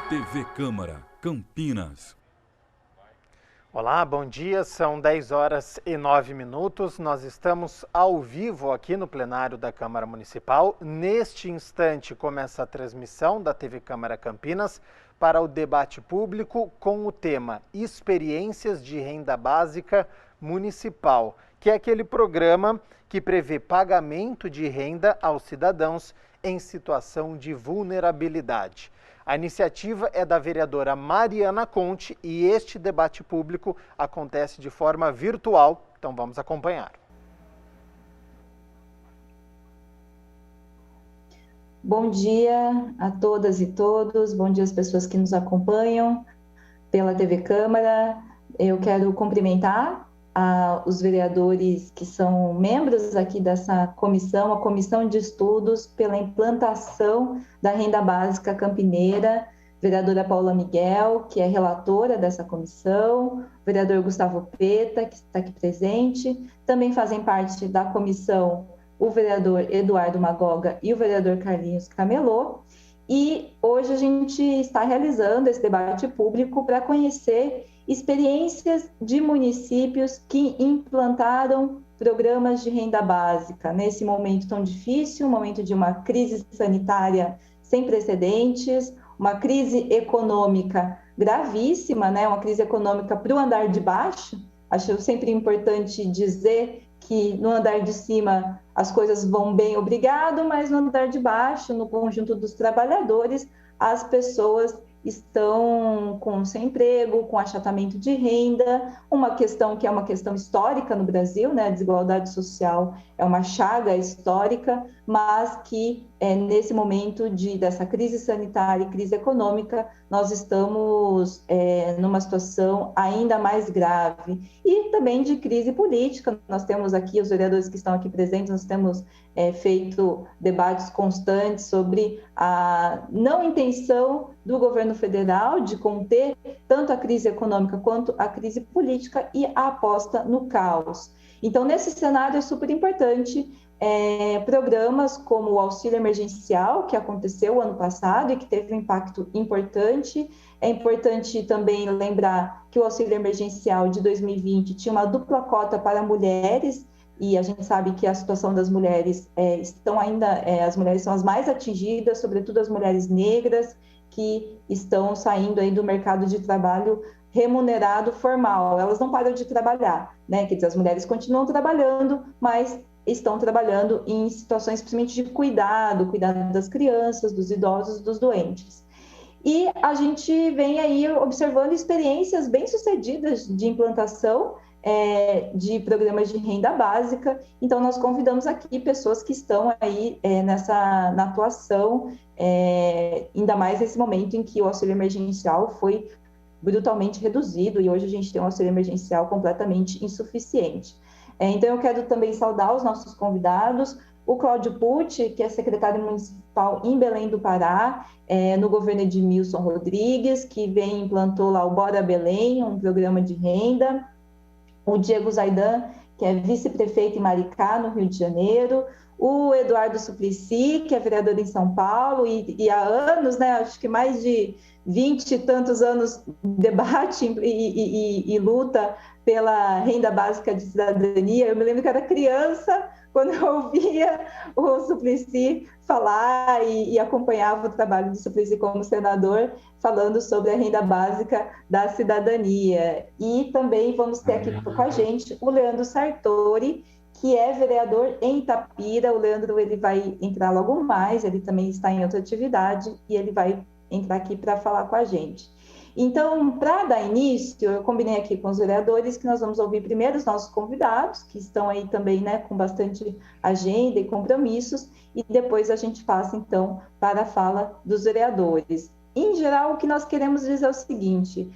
TV Câmara, Campinas. Olá, bom dia, são 10h09. Nós estamos ao vivo aqui no plenário da Câmara Municipal. Neste instante começa a transmissão da TV Câmara Campinas para o debate público com o tema Experiências de Renda Básica Municipal, que é aquele programa que prevê pagamento de renda aos cidadãos em situação de vulnerabilidade. A iniciativa é da vereadora Mariana Conte e este debate público acontece de forma virtual, então vamos acompanhar. Bom dia a todas e todos, bom dia às pessoas que nos acompanham pela TV Câmara. Eu quero cumprimentar os vereadores que são membros aqui dessa comissão, a Comissão de Estudos pela Implantação da Renda Básica Campineira, vereadora Paula Miguel, que é relatora dessa comissão, vereador Gustavo Peta, que está aqui presente, também fazem parte da comissão o vereador Eduardo Magoga e o vereador Carlinhos Camelô, e hoje a gente está realizando esse debate público para conhecer experiências de municípios que implantaram programas de renda básica nesse momento tão difícil, um momento de uma crise sanitária sem precedentes, uma crise econômica gravíssima, né? Uma crise econômica para o andar de baixo. Acho sempre importante dizer que no andar de cima as coisas vão bem, obrigado, mas no andar de baixo, no conjunto dos trabalhadores, as pessoas estão sem emprego, com achatamento de renda, uma questão que é uma questão histórica no Brasil, né? A desigualdade social é uma chaga histórica, mas que nesse momento dessa crise sanitária e crise econômica, nós estamos numa situação ainda mais grave. E também de crise política, nós temos aqui, os vereadores que estão aqui presentes, nós temos feito debates constantes sobre a não intenção do governo federal de conter tanto a crise econômica quanto a crise política e a aposta no caos. Então, nesse cenário é super importante programas como o auxílio emergencial, que aconteceu ano passado e que teve um impacto importante. É importante também lembrar que o auxílio emergencial de 2020 tinha uma dupla cota para mulheres, e a gente sabe que a situação das mulheres as mulheres são as mais atingidas, sobretudo as mulheres negras, que estão saindo aí do mercado de trabalho remunerado formal. Elas não param de trabalhar, né? Quer dizer, as mulheres continuam trabalhando, mas estão trabalhando em situações principalmente de cuidado das crianças, dos idosos, dos doentes. E a gente vem aí observando experiências bem-sucedidas de implantação de programas de renda básica. Então, nós convidamos aqui pessoas que estão aí na atuação, ainda mais nesse momento em que o auxílio emergencial foi brutalmente reduzido e hoje a gente tem um auxílio emergencial completamente insuficiente. Então, eu quero também saudar os nossos convidados, o Cláudio Pucci, que é secretário municipal em Belém do Pará, no governo Edmilson Rodrigues, que implantou lá o Bora Belém, um programa de renda, o Diego Zaidan, que é vice-prefeito em Maricá, no Rio de Janeiro, o Eduardo Suplicy, que é vereador em São Paulo, e há anos, né, acho que mais de 20 e tantos anos, debate e luta pela renda básica de cidadania. Eu me lembro que era criança, quando eu ouvia o Suplicy falar e acompanhava o trabalho do Suplicy como senador, falando sobre a renda básica da cidadania. E também vamos ter aqui com a gente o Leandro Sartori, que é vereador em Itapira. O Leandro ele vai entrar logo mais, ele também está em outra atividade e ele vai entrar aqui para falar com a gente. Então, para dar início, eu combinei aqui com os vereadores que nós vamos ouvir primeiro os nossos convidados, que estão aí também, né, com bastante agenda e compromissos, e depois a gente passa, então, para a fala dos vereadores. Em geral, o que nós queremos dizer é o seguinte: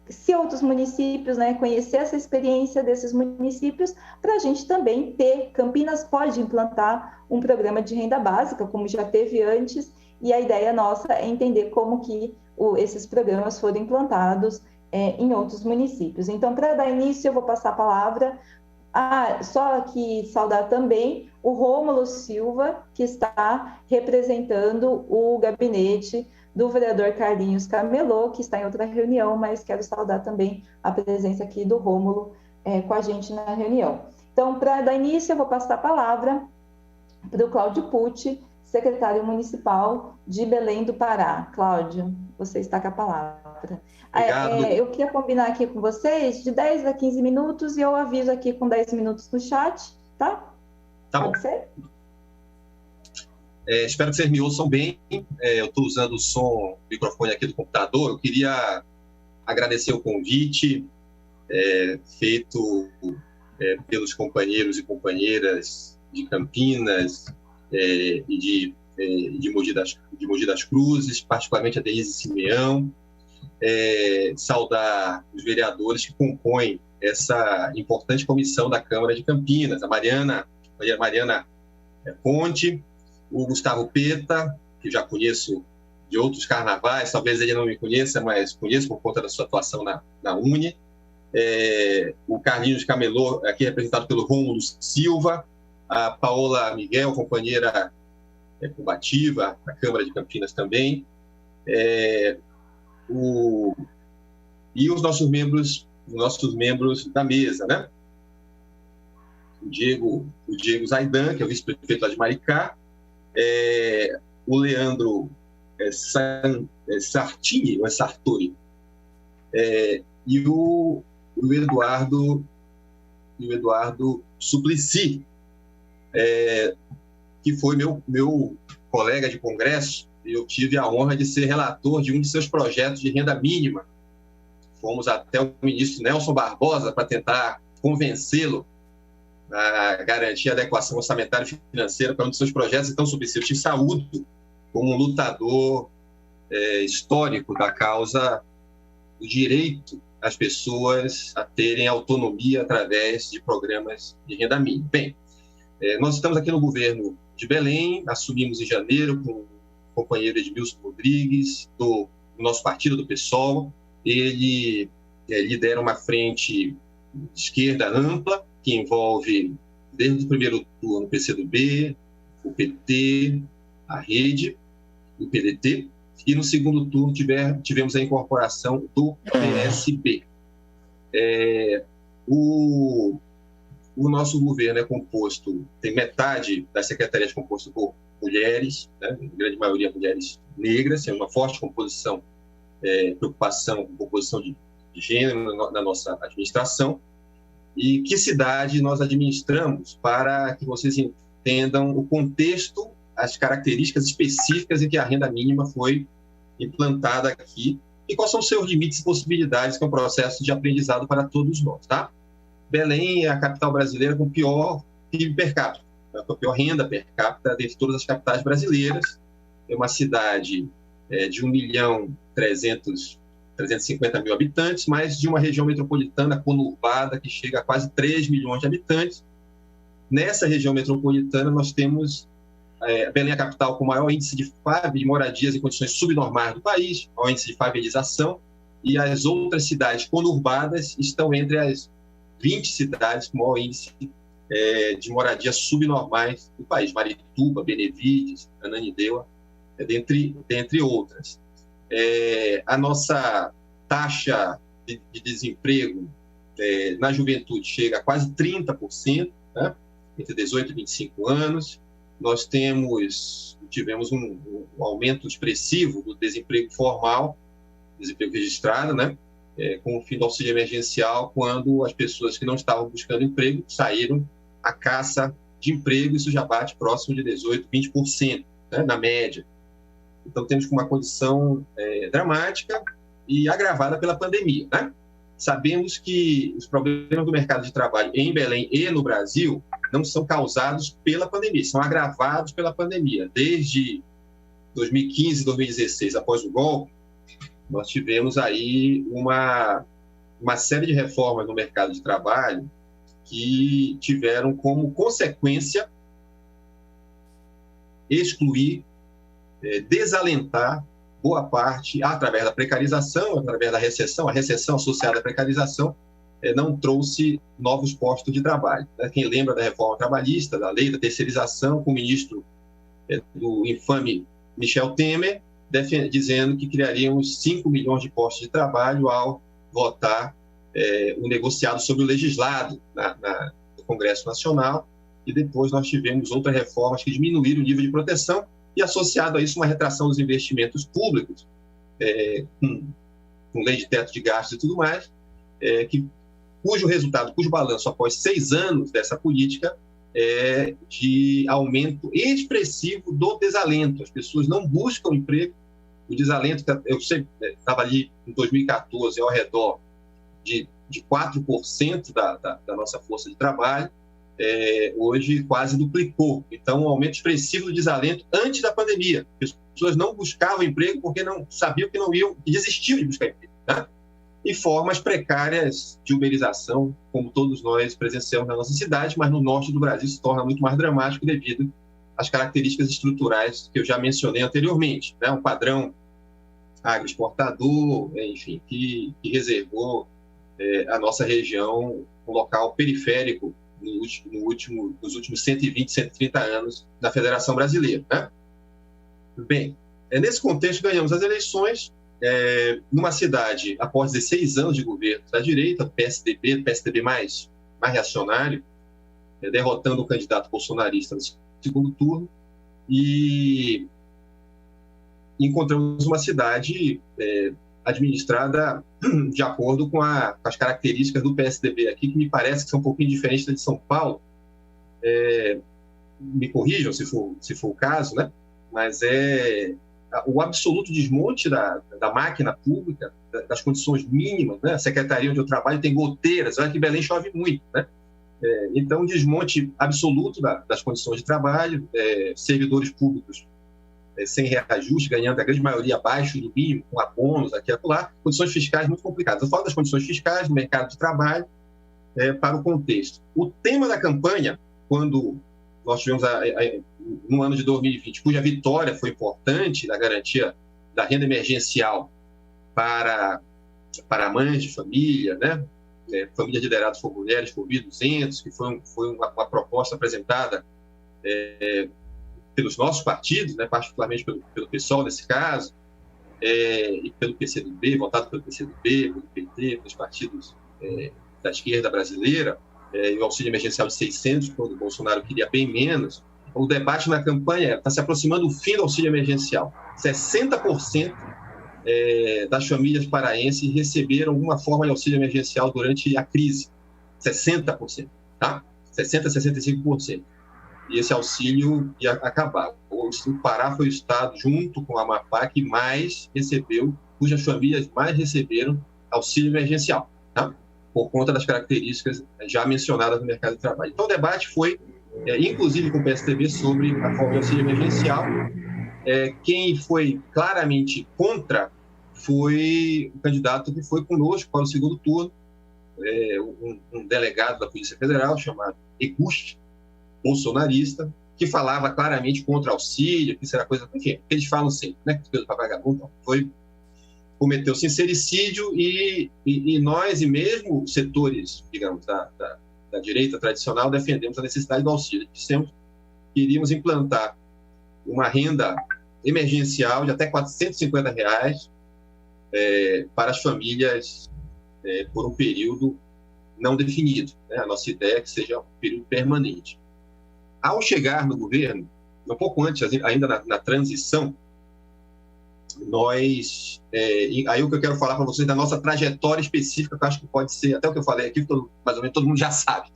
se outros municípios, né, conhecer essa experiência desses municípios, para a gente também ter. Campinas pode implantar um programa de renda básica, como já teve antes, e a ideia nossa é entender como que esses programas foram implantados em outros municípios. Então, para dar início, eu vou passar a palavra Só aqui saudar também o Rômulo Silva, que está representando o gabinete do vereador Carlinhos Camelô, que está em outra reunião, mas quero saudar também a presença aqui do Rômulo com a gente na reunião. Então, para dar início, eu vou passar a palavra para o Cláudio Pucci, secretário municipal de Belém do Pará. Cláudio, você está com a palavra. Eu queria combinar aqui com vocês de 10 a 15 minutos e eu aviso aqui com 10 minutos no chat, tá? Tá Pode bom. ser? Espero que vocês me ouçam bem. Eu estou usando o microfone aqui do computador. Eu queria agradecer o convite feito pelos companheiros e companheiras de Campinas e de Mogi das Cruzes, particularmente a Denise Simeão, saudar os vereadores que compõem essa importante comissão da Câmara de Campinas, a Mariana Ponte, o Gustavo Peta, que já conheço de outros carnavais, talvez ele não me conheça, mas conheço por conta da sua atuação na UNE, o Carlinhos Camelô, aqui representado pelo Rômulo Silva, a Paola Miguel, companheira combativa da Câmara de Campinas também, e os nossos membros da mesa, né? O Diego Zaidan, que é o vice-prefeito lá de Maricá, o Leandro Sartini, ou Sartori, e o Eduardo Suplicy, que foi meu colega de congresso, e eu tive a honra de ser relator de um de seus projetos de renda mínima. Fomos até o ministro Nelson Barbosa para tentar convencê-lo a garantir a adequação orçamentária e financeira para um de seus projetos. Então, Suplicy, eu te saúdo como um lutador histórico da causa do direito às pessoas a terem autonomia através de programas de renda mínima. Bem, nós estamos aqui no governo de Belém, assumimos em janeiro com o companheiro Edmilson Rodrigues, do nosso partido, do PSOL. Ele lidera uma frente de esquerda ampla, que envolve, desde o primeiro turno, o PCdoB, o PT, a Rede, o PDT, e no segundo turno tivemos a incorporação do PSB. O nosso governo é composto, tem metade das secretarias composto por mulheres, né, em grande maioria mulheres negras, tem uma forte composição, preocupação com composição de gênero na nossa administração. E que cidade nós administramos, para que vocês entendam o contexto, as características específicas em que a renda mínima foi implantada aqui e quais são os seus limites e possibilidades, que é um processo de aprendizado para todos nós, tá? Belém é a capital brasileira com o pior PIB per capita, com a pior renda per capita dentre todas as capitais brasileiras. É uma cidade de 1.350.000 habitantes, mas de uma região metropolitana conurbada que chega a quase 3 milhões de habitantes. Nessa região metropolitana, nós temos Belém, a capital com o maior índice de moradias em condições subnormais do país, maior índice de favelização, e as outras cidades conurbadas estão entre as 20 cidades com maior índice de moradias subnormais do país: Marituba, Benevides, Ananindeua, dentre outras. A nossa taxa de desemprego na juventude chega a quase 30%, né, entre 18 e 25 anos. Nós tivemos um aumento expressivo do desemprego formal, desemprego registrado, né, com o fim do auxílio emergencial, quando as pessoas que não estavam buscando emprego saíram à caça de emprego. Isso já bate próximo de 18, 20%, né, na média. Então, temos uma condição dramática e agravada pela pandemia, né? Sabemos que os problemas do mercado de trabalho em Belém e no Brasil não são causados pela pandemia, são agravados pela pandemia. Desde 2015, 2016, após o golpe, nós tivemos aí uma série de reformas no mercado de trabalho que tiveram como consequência excluir, desalentar boa parte, através da precarização, através da recessão, a recessão associada à precarização, não trouxe novos postos de trabalho. Quem lembra da reforma trabalhista, da lei da terceirização, com o ministro do infame Michel Temer, dizendo que criaríamos 5 milhões de postos de trabalho ao votar o negociado sobre o legislado no Congresso Nacional, e depois nós tivemos outras reformas que diminuíram o nível de proteção e, associado a isso, uma retração dos investimentos públicos, com lei de teto de gastos e tudo mais, cujo resultado, cujo balanço após 6 anos dessa política é de aumento expressivo do desalento. As pessoas não buscam emprego. O desalento, eu sei, estava ali em 2014 ao redor de 4% da nossa força de trabalho, hoje quase duplicou. Então, um aumento expressivo do desalento antes da pandemia. As pessoas não buscavam emprego porque não sabiam que não iam, e desistiam de buscar emprego, né? E formas precárias de uberização, como todos nós presenciamos na nossa cidade, mas no norte do Brasil se torna muito mais dramático devido às características estruturais que eu já mencionei anteriormente, né? Um padrão agroexportador, enfim, que reservou a nossa região um local periférico nos últimos 120, 130 anos da Federação Brasileira, né? Bem, nesse contexto ganhamos as eleições, numa cidade, após 16 anos de governo da direita, PSDB mais reacionário, derrotando o candidato bolsonarista no segundo turno, e encontramos uma cidade administrada de acordo com as características do PSDB aqui, que me parece que são um pouquinho diferentes da de São Paulo. Me corrijam se for o caso, né? Mas o absoluto desmonte da máquina pública, das condições mínimas, né? A secretaria onde eu trabalho tem goteiras, olha que Belém chove muito, né? Então, desmonte absoluto das condições de trabalho, servidores públicos sem reajuste, ganhando a grande maioria abaixo do mínimo, com abonos aqui e acolá, condições fiscais muito complicadas. Eu falo das condições fiscais do mercado de trabalho para o contexto. O tema da campanha, quando nós tivemos no ano de 2020, cuja vitória foi importante na garantia da renda emergencial para mães de família, né? Famílias lideradas por mulheres, por 1.200, que foi uma proposta apresentada pelos nossos partidos, né? Particularmente pelo PSOL nesse caso, e pelo PCdoB, votado pelo PCdoB, pelo PT, pelos partidos da esquerda brasileira, e o auxílio emergencial de 600, quando o Bolsonaro queria bem menos. O debate na campanha está se aproximando do fim do auxílio emergencial. 60% das famílias paraenses receberam alguma forma de auxílio emergencial durante a crise. 60%, tá? 60% a 65%. E esse auxílio ia acabar. O Pará foi o estado, junto com o Amapá, que mais recebeu, cujas famílias mais receberam auxílio emergencial, tá? Por conta das características já mencionadas no mercado de trabalho. Então, o debate foi, inclusive com o PSDB, sobre a forma de auxílio emergencial. Quem foi claramente contra foi o candidato que foi conosco para o segundo turno, um delegado da Polícia Federal, chamado Eguste, bolsonarista, que falava claramente contra auxílio, que isso era coisa... Enfim, eles falam sempre, né? Que coisa para vagabundo. Cometeu sincericídio e nós, e mesmo setores, digamos, da direita tradicional, defendemos a necessidade do auxílio. Dissemos que iríamos implantar uma renda emergencial de até R$450 para as famílias por um período não definido, né? A nossa ideia é que seja um período permanente. Ao chegar no governo, um pouco antes, ainda na transição, nós... aí o que eu quero falar para vocês da nossa trajetória específica, que eu acho que pode ser, até o que eu falei aqui, mais ou menos todo mundo já sabe,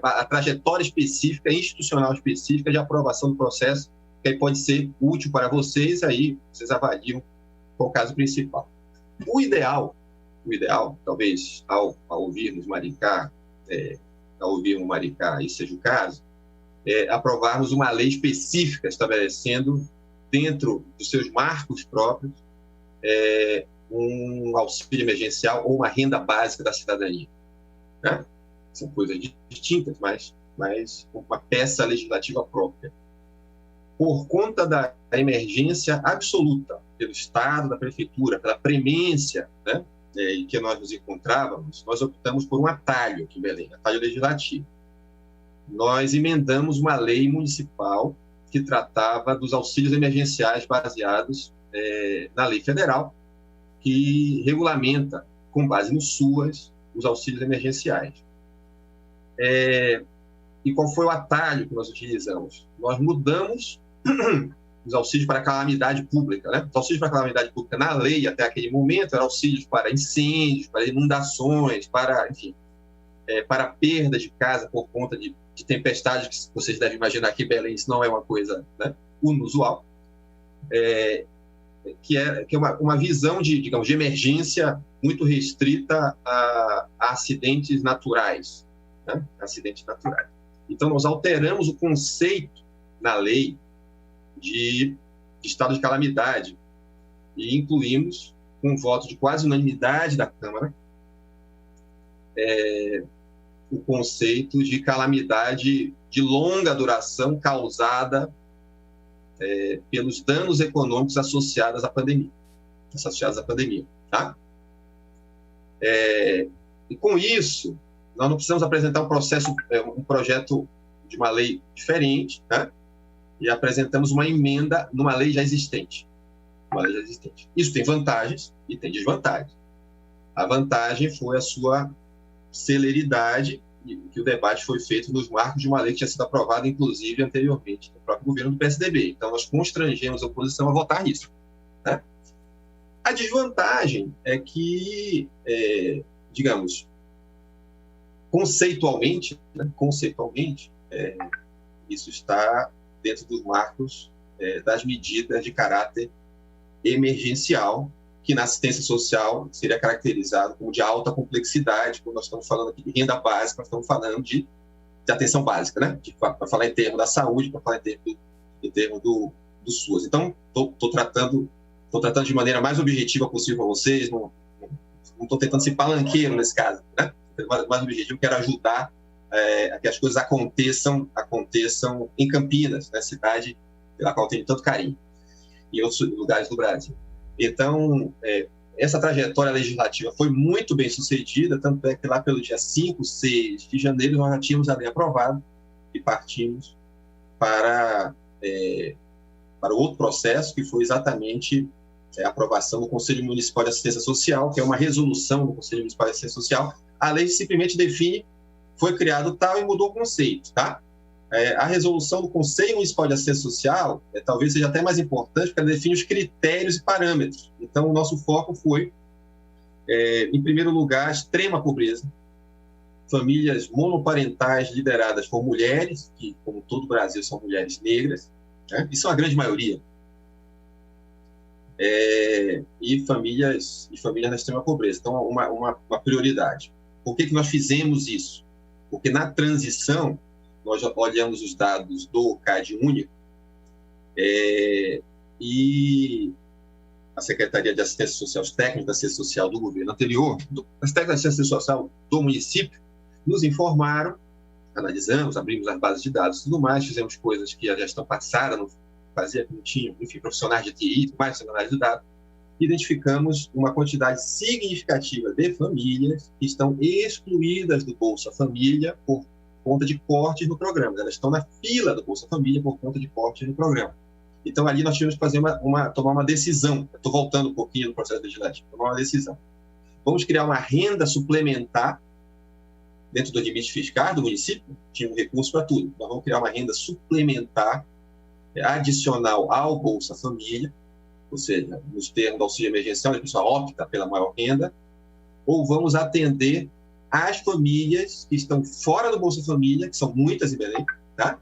a trajetória específica, institucional específica de aprovação do processo, que aí pode ser útil para vocês, aí vocês avaliam qual é o caso principal. O ideal, talvez, ao ouvirmos Maricá, isso seja o caso, aprovarmos uma lei específica estabelecendo, dentro dos seus marcos próprios, um auxílio emergencial ou uma renda básica da cidadania, né? São coisas distintas, mas uma peça legislativa própria. Por conta da emergência absoluta, pelo Estado, da Prefeitura, pela premência, né, em que nós nos encontrávamos, nós optamos por um atalho aqui em Belém, atalho legislativo. Nós emendamos uma lei municipal que tratava dos auxílios emergenciais baseados na lei federal, que regulamenta, com base no SUAS, os auxílios emergenciais. E qual foi o atalho que nós utilizamos? Nós mudamos os auxílios para calamidade pública, né? Os auxílios para calamidade pública na lei, até aquele momento, eram auxílios para incêndios, para inundações, para, enfim, para perda de casa por conta de tempestades, que vocês devem imaginar que em Belém isso não é uma coisa, né, inusual, que é uma visão digamos, de emergência muito restrita a acidentes naturais, né? Acidentes naturais. Então, nós alteramos o conceito na lei de estado de calamidade e incluímos, com um voto de quase unanimidade da Câmara, o conceito de calamidade de longa duração causada pelos danos econômicos associados à pandemia. Tá? E com isso, nós não precisamos apresentar um projeto de uma lei diferente, tá? E apresentamos uma emenda numa lei já existente. Isso tem vantagens e tem desvantagens. A vantagem foi a sua celeridade, e que o debate foi feito nos marcos de uma lei que tinha sido aprovada, inclusive, anteriormente, no próprio governo do PSDB. Então, nós constrangemos a oposição a votar nisso, né? A desvantagem é que, digamos, conceitualmente, isso está dentro dos marcos das medidas de caráter emergencial, que na assistência social seria caracterizado como de alta complexidade, quando nós estamos falando aqui de renda básica, nós estamos falando de atenção básica, né? Para falar em termos da saúde, para falar em termos do SUAS. Então, estou tratando de maneira mais objetiva possível para vocês, não estou tentando ser palanqueiro nesse caso, né? Mais objetivo, quero ajudar a que as coisas aconteçam em Campinas, né? Cidade pela qual eu tenho tanto carinho, e em outros lugares do Brasil. Então, essa trajetória legislativa foi muito bem sucedida, tanto é que lá pelo dia 5, 6 de janeiro, nós já tínhamos a lei aprovada e partimos para outro processo, que foi exatamente a aprovação do Conselho Municipal de Assistência Social, que é uma resolução do Conselho Municipal de Assistência Social. A lei simplesmente define, foi criado tal e mudou o conceito, tá? A resolução do Conselho Municipal de Assistência Social talvez seja até mais importante, porque ela define os critérios e parâmetros. Então, o nosso foco foi, em primeiro lugar, extrema pobreza, famílias monoparentais lideradas por mulheres, que, como todo o Brasil, são mulheres negras, né? Isso é uma grande maioria, e famílias na extrema pobreza. Então, uma prioridade. Por que nós fizemos isso? Porque na transição, nós olhamos os dados do CadÚnico e a Secretaria de Assistência Social, os técnicos da Assistência Social do governo anterior, os técnicos da Assistência Social do município, nos informaram, analisamos, abrimos as bases de dados e tudo mais, fizemos coisas que a gestão passada não fazia, não tinha, enfim, profissionais de TI, mais análise de dados, identificamos uma quantidade significativa de famílias que estão excluídas do Bolsa Família por conta de cortes no programa. Elas estão na fila do Bolsa Família por conta de cortes no programa. Então, ali nós tivemos que fazer tomar uma decisão. Estou voltando um pouquinho no processo legislativo. Tomar uma decisão. Vamos criar uma renda suplementar dentro dos limites fiscais do município. Tinha um recurso para tudo. Nós vamos criar uma renda suplementar adicional ao Bolsa Família, ou seja, nos termos do auxílio emergencial, a pessoa opta pela maior renda, ou vamos atender as famílias que estão fora do Bolsa Família, que são muitas em Belém, tá?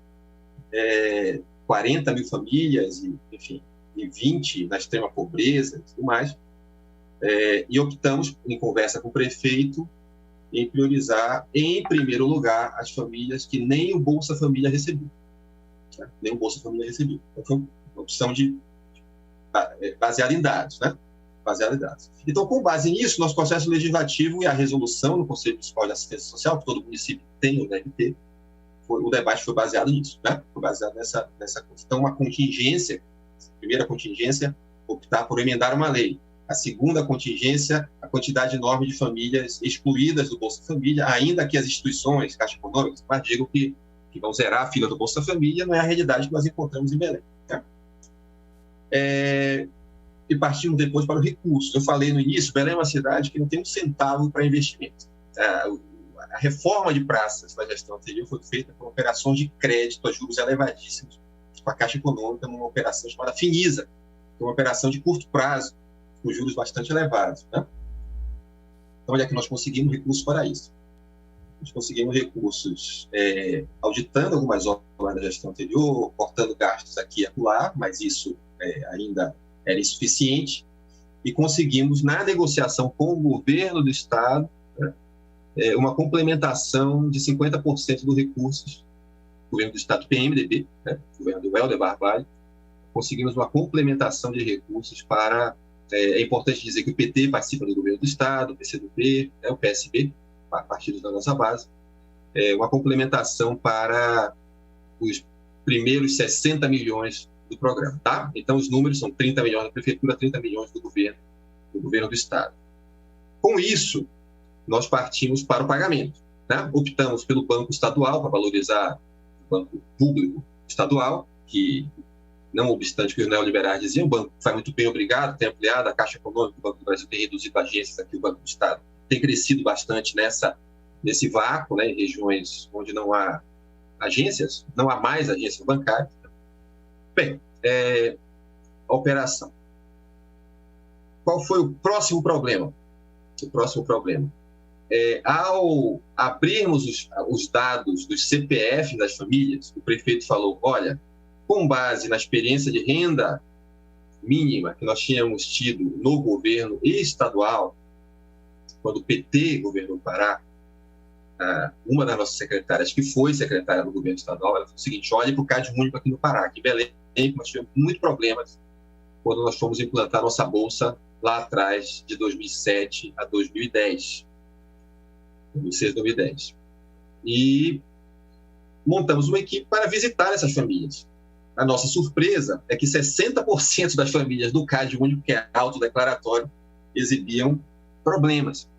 40 mil famílias, enfim, e 20 na extrema pobreza e tudo mais. E optamos, em conversa com o prefeito, em priorizar, em primeiro lugar, as famílias que nem o Bolsa Família recebeu. Tá? Nem o Bolsa Família recebeu. Então, foi uma opção baseada em dados, né? Baseado em dados. Então, com base nisso, nosso processo legislativo e a resolução no Conselho Municipal de Assistência Social, que todo município tem ou deve ter, o debate foi baseado nisso, né? Foi baseado nessa coisa. Então, uma contingência, primeira contingência, optar por emendar uma lei. A segunda contingência, a quantidade enorme de famílias excluídas do Bolsa Família, ainda que as instituições, Caixa Econômica, digam que vão zerar a fila do Bolsa Família, não é a realidade que nós encontramos em Belém. Tá? E partimos depois para o recurso. Eu falei no início, Belém é uma cidade que não tem um centavo para investimento. A reforma de praças na gestão anterior foi feita por operações de crédito a juros elevadíssimos com a Caixa Econômica, numa operação chamada Finisa, que é uma operação de curto prazo, com juros bastante elevados. Né? Então, onde é que nós conseguimos recursos para isso? Nós conseguimos recursos auditando algumas obras da gestão anterior, cortando gastos aqui e acolá, mas isso ainda era insuficiente, e conseguimos, na negociação com o governo do Estado, uma complementação de 50% dos recursos do governo do Estado PMDB, do governo do Helder Barbalho, conseguimos uma complementação de recursos para... É importante dizer que o PT participa do governo do Estado, o PCdoB, o PSB, partidos da nossa base, uma complementação para os primeiros 60 milhões do programa. Tá? Então, os números são 30 milhões da Prefeitura, 30 milhões do governo do Estado. Com isso, nós partimos para o pagamento. Né? Optamos pelo Banco Estadual, para valorizar o Banco Público Estadual, que, não obstante o que os neoliberais diziam, o banco faz muito bem, obrigado, tem ampliado, a Caixa Econômica, o Banco do Brasil tem reduzido agências aqui, o Banco do Estado tem crescido bastante nesse vácuo, né, em regiões onde não há agências, não há mais agências bancárias. Bem, a operação. Qual foi o próximo problema? O próximo problema. Ao abrirmos os dados dos CPF das famílias, o prefeito falou, olha, com base na experiência de renda mínima que nós tínhamos tido no governo estadual, quando o PT governou o Pará, uma das nossas secretárias, que foi secretária do governo estadual, ela falou o seguinte, olhe para o Cade Único aqui no Pará, aqui em Belém, nós tivemos muitos problemas quando nós fomos implantar nossa bolsa lá atrás, de 2007 a 2010. 2006, 2010. E montamos uma equipe para visitar essas famílias. A nossa surpresa é que 60% das famílias do Cade Único, que é autodeclaratório, exibiam problemas.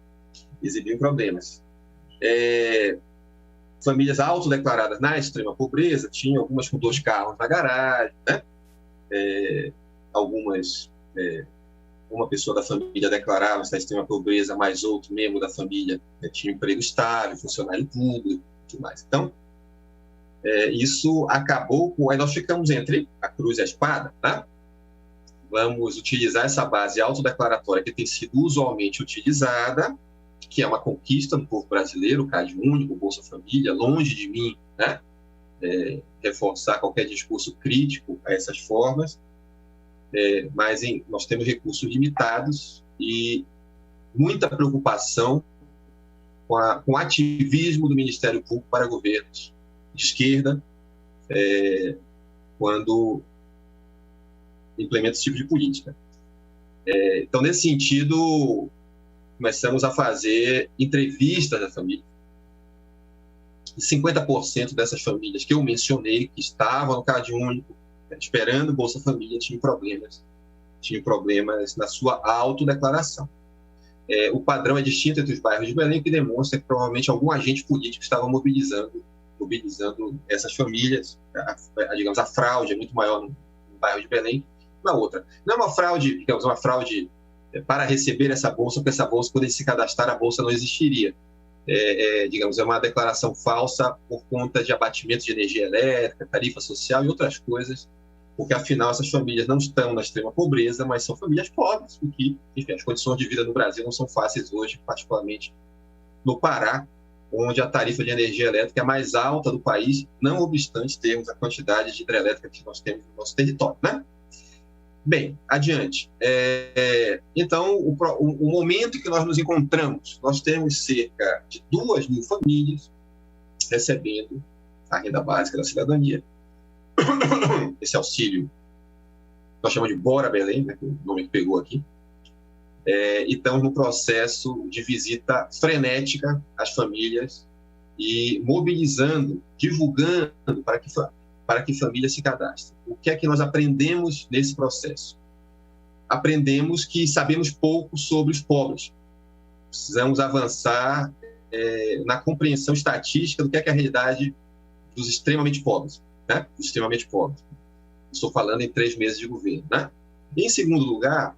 Famílias autodeclaradas na extrema pobreza, tinham algumas com 2 carros na garagem, né? Algumas, uma pessoa da família declarava na extrema pobreza, mas outro membro da família tinha emprego estável, funcionário público, tudo mais. Então, isso acabou com... Aí nós ficamos entre a cruz e a espada, tá? Vamos utilizar essa base autodeclaratória que tem sido usualmente utilizada, que é uma conquista do povo brasileiro, o Cade Único, o Bolsa Família, longe de mim, né? Reforçar qualquer discurso crítico a essas formas, mas nós temos recursos limitados e muita preocupação com o ativismo do Ministério Público para governos de esquerda, quando implementa esse tipo de política. Então, nesse sentido, começamos a fazer entrevistas da família. E 50% dessas famílias que eu mencionei, que estavam no Cade Único, esperando Bolsa Família, tinham problemas na sua autodeclaração. O padrão é distinto entre os bairros de Belém, que demonstra que provavelmente algum agente político estava mobilizando essas famílias. Digamos, a fraude é muito maior no bairro de Belém que na outra. Não é uma fraude, digamos, uma fraude para receber essa bolsa, porque essa bolsa, quando ele se cadastrar, a bolsa não existiria. Digamos, é uma declaração falsa por conta de abatimento de energia elétrica, tarifa social e outras coisas, porque, afinal, essas famílias não estão na extrema pobreza, mas são famílias pobres, porque, enfim, as condições de vida no Brasil não são fáceis hoje, particularmente no Pará, onde a tarifa de energia elétrica é a mais alta do país, não obstante termos a quantidade de hidrelétrica que nós temos no nosso território, né? Bem, adiante. Então, o momento que nós nos encontramos, nós temos cerca de 2.000 famílias recebendo a renda básica da cidadania. Esse auxílio, nós chamamos de Bora Belém, né, o nome que pegou aqui. E estamos no processo de visita frenética às famílias e mobilizando, divulgando para que famílias se cadastrem. O que é que nós aprendemos nesse processo? aprendemos que sabemos pouco sobre os pobres. Precisamos avançar na compreensão estatística do que é a realidade dos extremamente pobres, né? Dos extremamente pobres. Estou falando em 3 meses de governo, né? Em segundo lugar,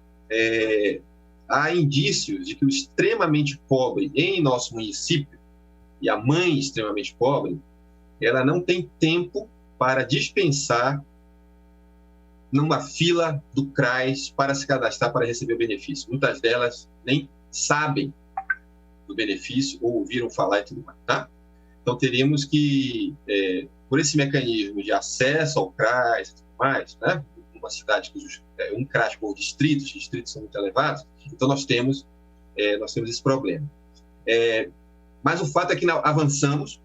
há indícios de que o extremamente pobre em nosso município, e a mãe extremamente pobre, ela não tem tempo para dispensar numa fila do CRAS para se cadastrar para receber o benefício. Muitas delas nem sabem do benefício ou ouviram falar e tudo mais, tá? Então, teríamos que, por esse mecanismo de acesso ao CRAS e tudo mais, né? Uma cidade que um CRAS por distritos, os distritos são muito elevados, então nós temos esse problema. Mas o fato é que avançamos,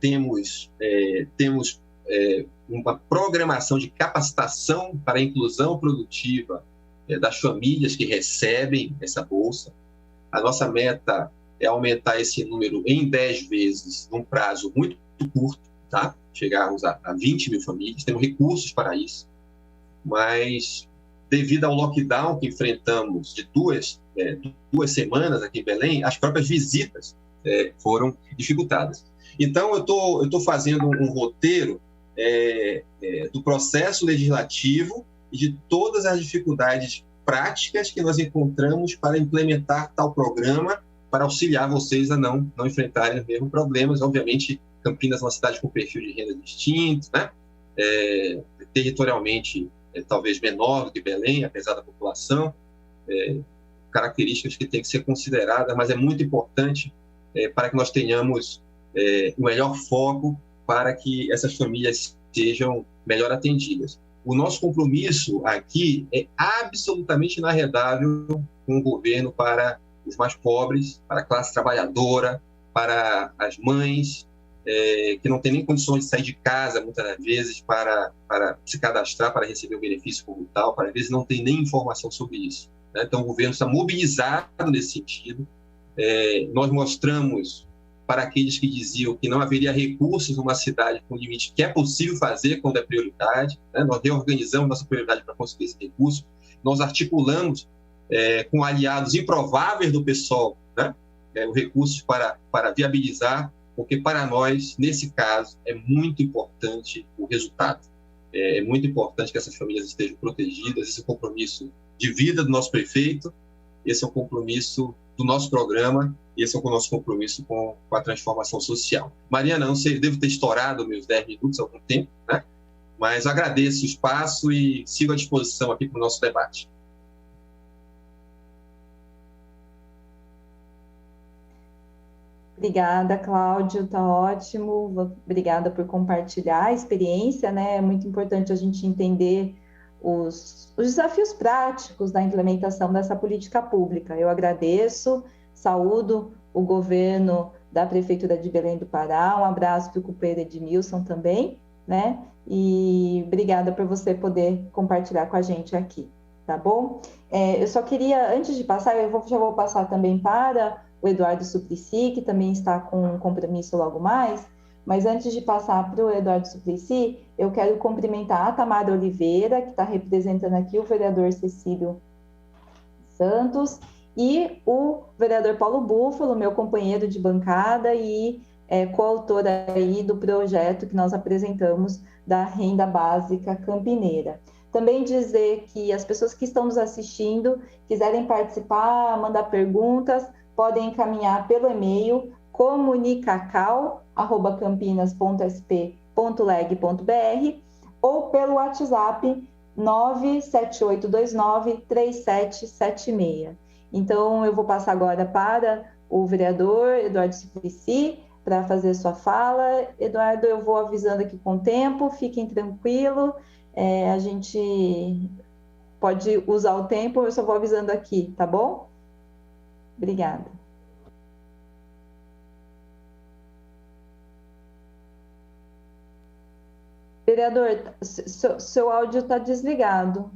temos uma programação de capacitação para a inclusão produtiva das famílias que recebem essa bolsa. A nossa meta é aumentar esse número em 10 vezes, num prazo muito curto, tá? Chegarmos a 20 mil famílias, temos recursos para isso, mas devido ao lockdown que enfrentamos de duas semanas aqui em Belém, as próprias visitas foram dificultadas. Então, eu estou fazendo um roteiro do processo legislativo e de todas as dificuldades práticas que nós encontramos para implementar tal programa, para auxiliar vocês a não enfrentarem os mesmos problemas. Obviamente, Campinas é uma cidade com perfil de renda distinto, né? Territorialmente talvez menor do que Belém, apesar da população, características que têm que ser consideradas, mas é muito importante para que nós tenhamos o melhor foco para que essas famílias sejam melhor atendidas. O nosso compromisso aqui é absolutamente inarredável com o governo para os mais pobres, para a classe trabalhadora, para as mães que não têm nem condições de sair de casa, muitas das vezes, para se cadastrar, para receber o benefício como tal, para às vezes não tem nem informação sobre isso, né? Então, o governo está mobilizado nesse sentido. Nós mostramos para aqueles que diziam que não haveria recursos numa cidade com limite, que é possível fazer quando é prioridade, né? Nós reorganizamos nossa prioridade para conseguir esse recurso, nós articulamos com aliados improváveis do PSOL, né? Os recursos para viabilizar, porque para nós, nesse caso, é muito importante o resultado. É muito importante que essas famílias estejam protegidas, esse é um compromisso de vida do nosso prefeito, esse é um compromisso do nosso programa, e esse é o nosso compromisso com a transformação social. Mariana, não sei, devo ter estourado meus 10 minutos há algum tempo, né? Mas agradeço o espaço e sigo à disposição aqui para o nosso debate. Obrigada, Cláudio, está ótimo. Obrigada por compartilhar a experiência, né? É muito importante a gente entender os desafios práticos da implementação dessa política pública. Eu agradeço, saúdo o governo da Prefeitura de Belém do Pará, um abraço para o companheiro Edmilson também, né? E obrigada por você poder compartilhar com a gente aqui, tá bom? Eu só queria, antes de passar, já vou passar também para o Eduardo Suplicy, que também está com um compromisso logo mais, mas antes de passar para o Eduardo Suplicy, eu quero cumprimentar a Tamara Oliveira, que está representando aqui o vereador Cecílio Santos, e o vereador Paulo Búfalo, meu companheiro de bancada e coautor aí do projeto que nós apresentamos da Renda Básica Campineira. Também dizer que as pessoas que estão nos assistindo, quiserem participar, mandar perguntas, podem encaminhar pelo e-mail comunicacal@campinas.sp.leg.br ou pelo WhatsApp 978293776. Então, eu vou passar agora para o vereador Eduardo Suplicy para fazer sua fala. Eduardo, eu vou avisando aqui com o tempo, fiquem tranquilos, a gente pode usar o tempo, eu só vou avisando aqui, tá bom? Obrigada. Vereador, seu áudio está desligado.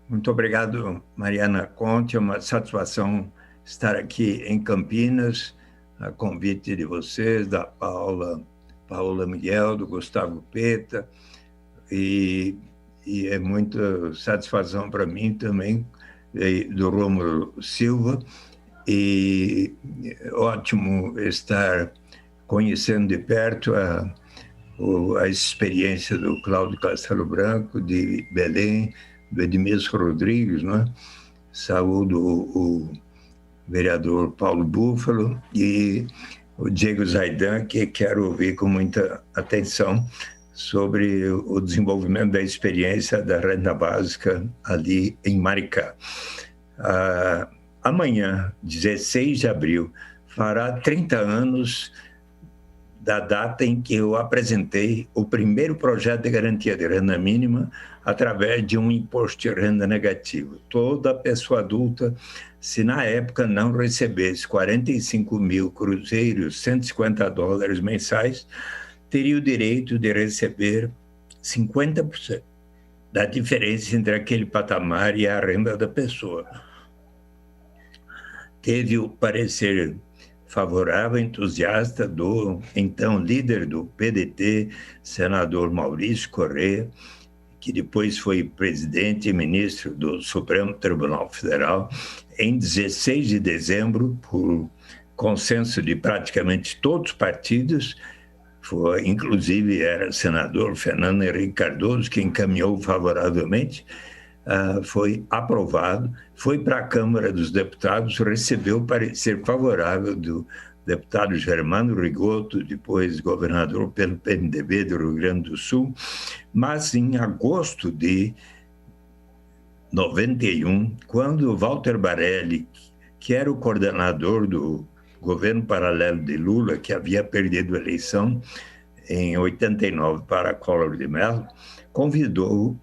Muito obrigado, Mariana Conte. É uma satisfação estar aqui em Campinas, a convite de vocês, da Paula Paola Miguel, do Gustavo Peta, e é muita satisfação para mim também, do Rômulo Silva, e ótimo estar conhecendo de perto a experiência do Cláudio Castelo Branco, de Belém, do Edmilson Rodrigues, né? Saúdo o vereador Paulo Búfalo e o Diego Zaidan, que quero ouvir com muita atenção sobre o desenvolvimento da experiência da renda básica ali em Maricá. Amanhã, 16 de abril, fará 30 anos da data em que eu apresentei o primeiro projeto de garantia de renda mínima através de um imposto de renda negativo. Toda pessoa adulta, se na época não recebesse 45 mil cruzeiros, $150 mensais, teria o direito de receber 50% da diferença entre aquele patamar e a renda da pessoa. Teve o parecer favorável, entusiasta do então líder do PDT, senador Maurício Correia, que depois foi presidente e ministro do Supremo Tribunal Federal, em 16 de dezembro, por consenso de praticamente todos os partidos, inclusive era senador Fernando Henrique Cardoso, que encaminhou favoravelmente, foi aprovado, foi para a Câmara dos Deputados, recebeu parecer favorável do deputado Germano Rigoto, depois governador pelo PMDB do Rio Grande do Sul, mas em agosto de 91, quando Walter Barelli, que era o coordenador do governo paralelo de Lula, que havia perdido a eleição em 89 para Collor de Mello, convidou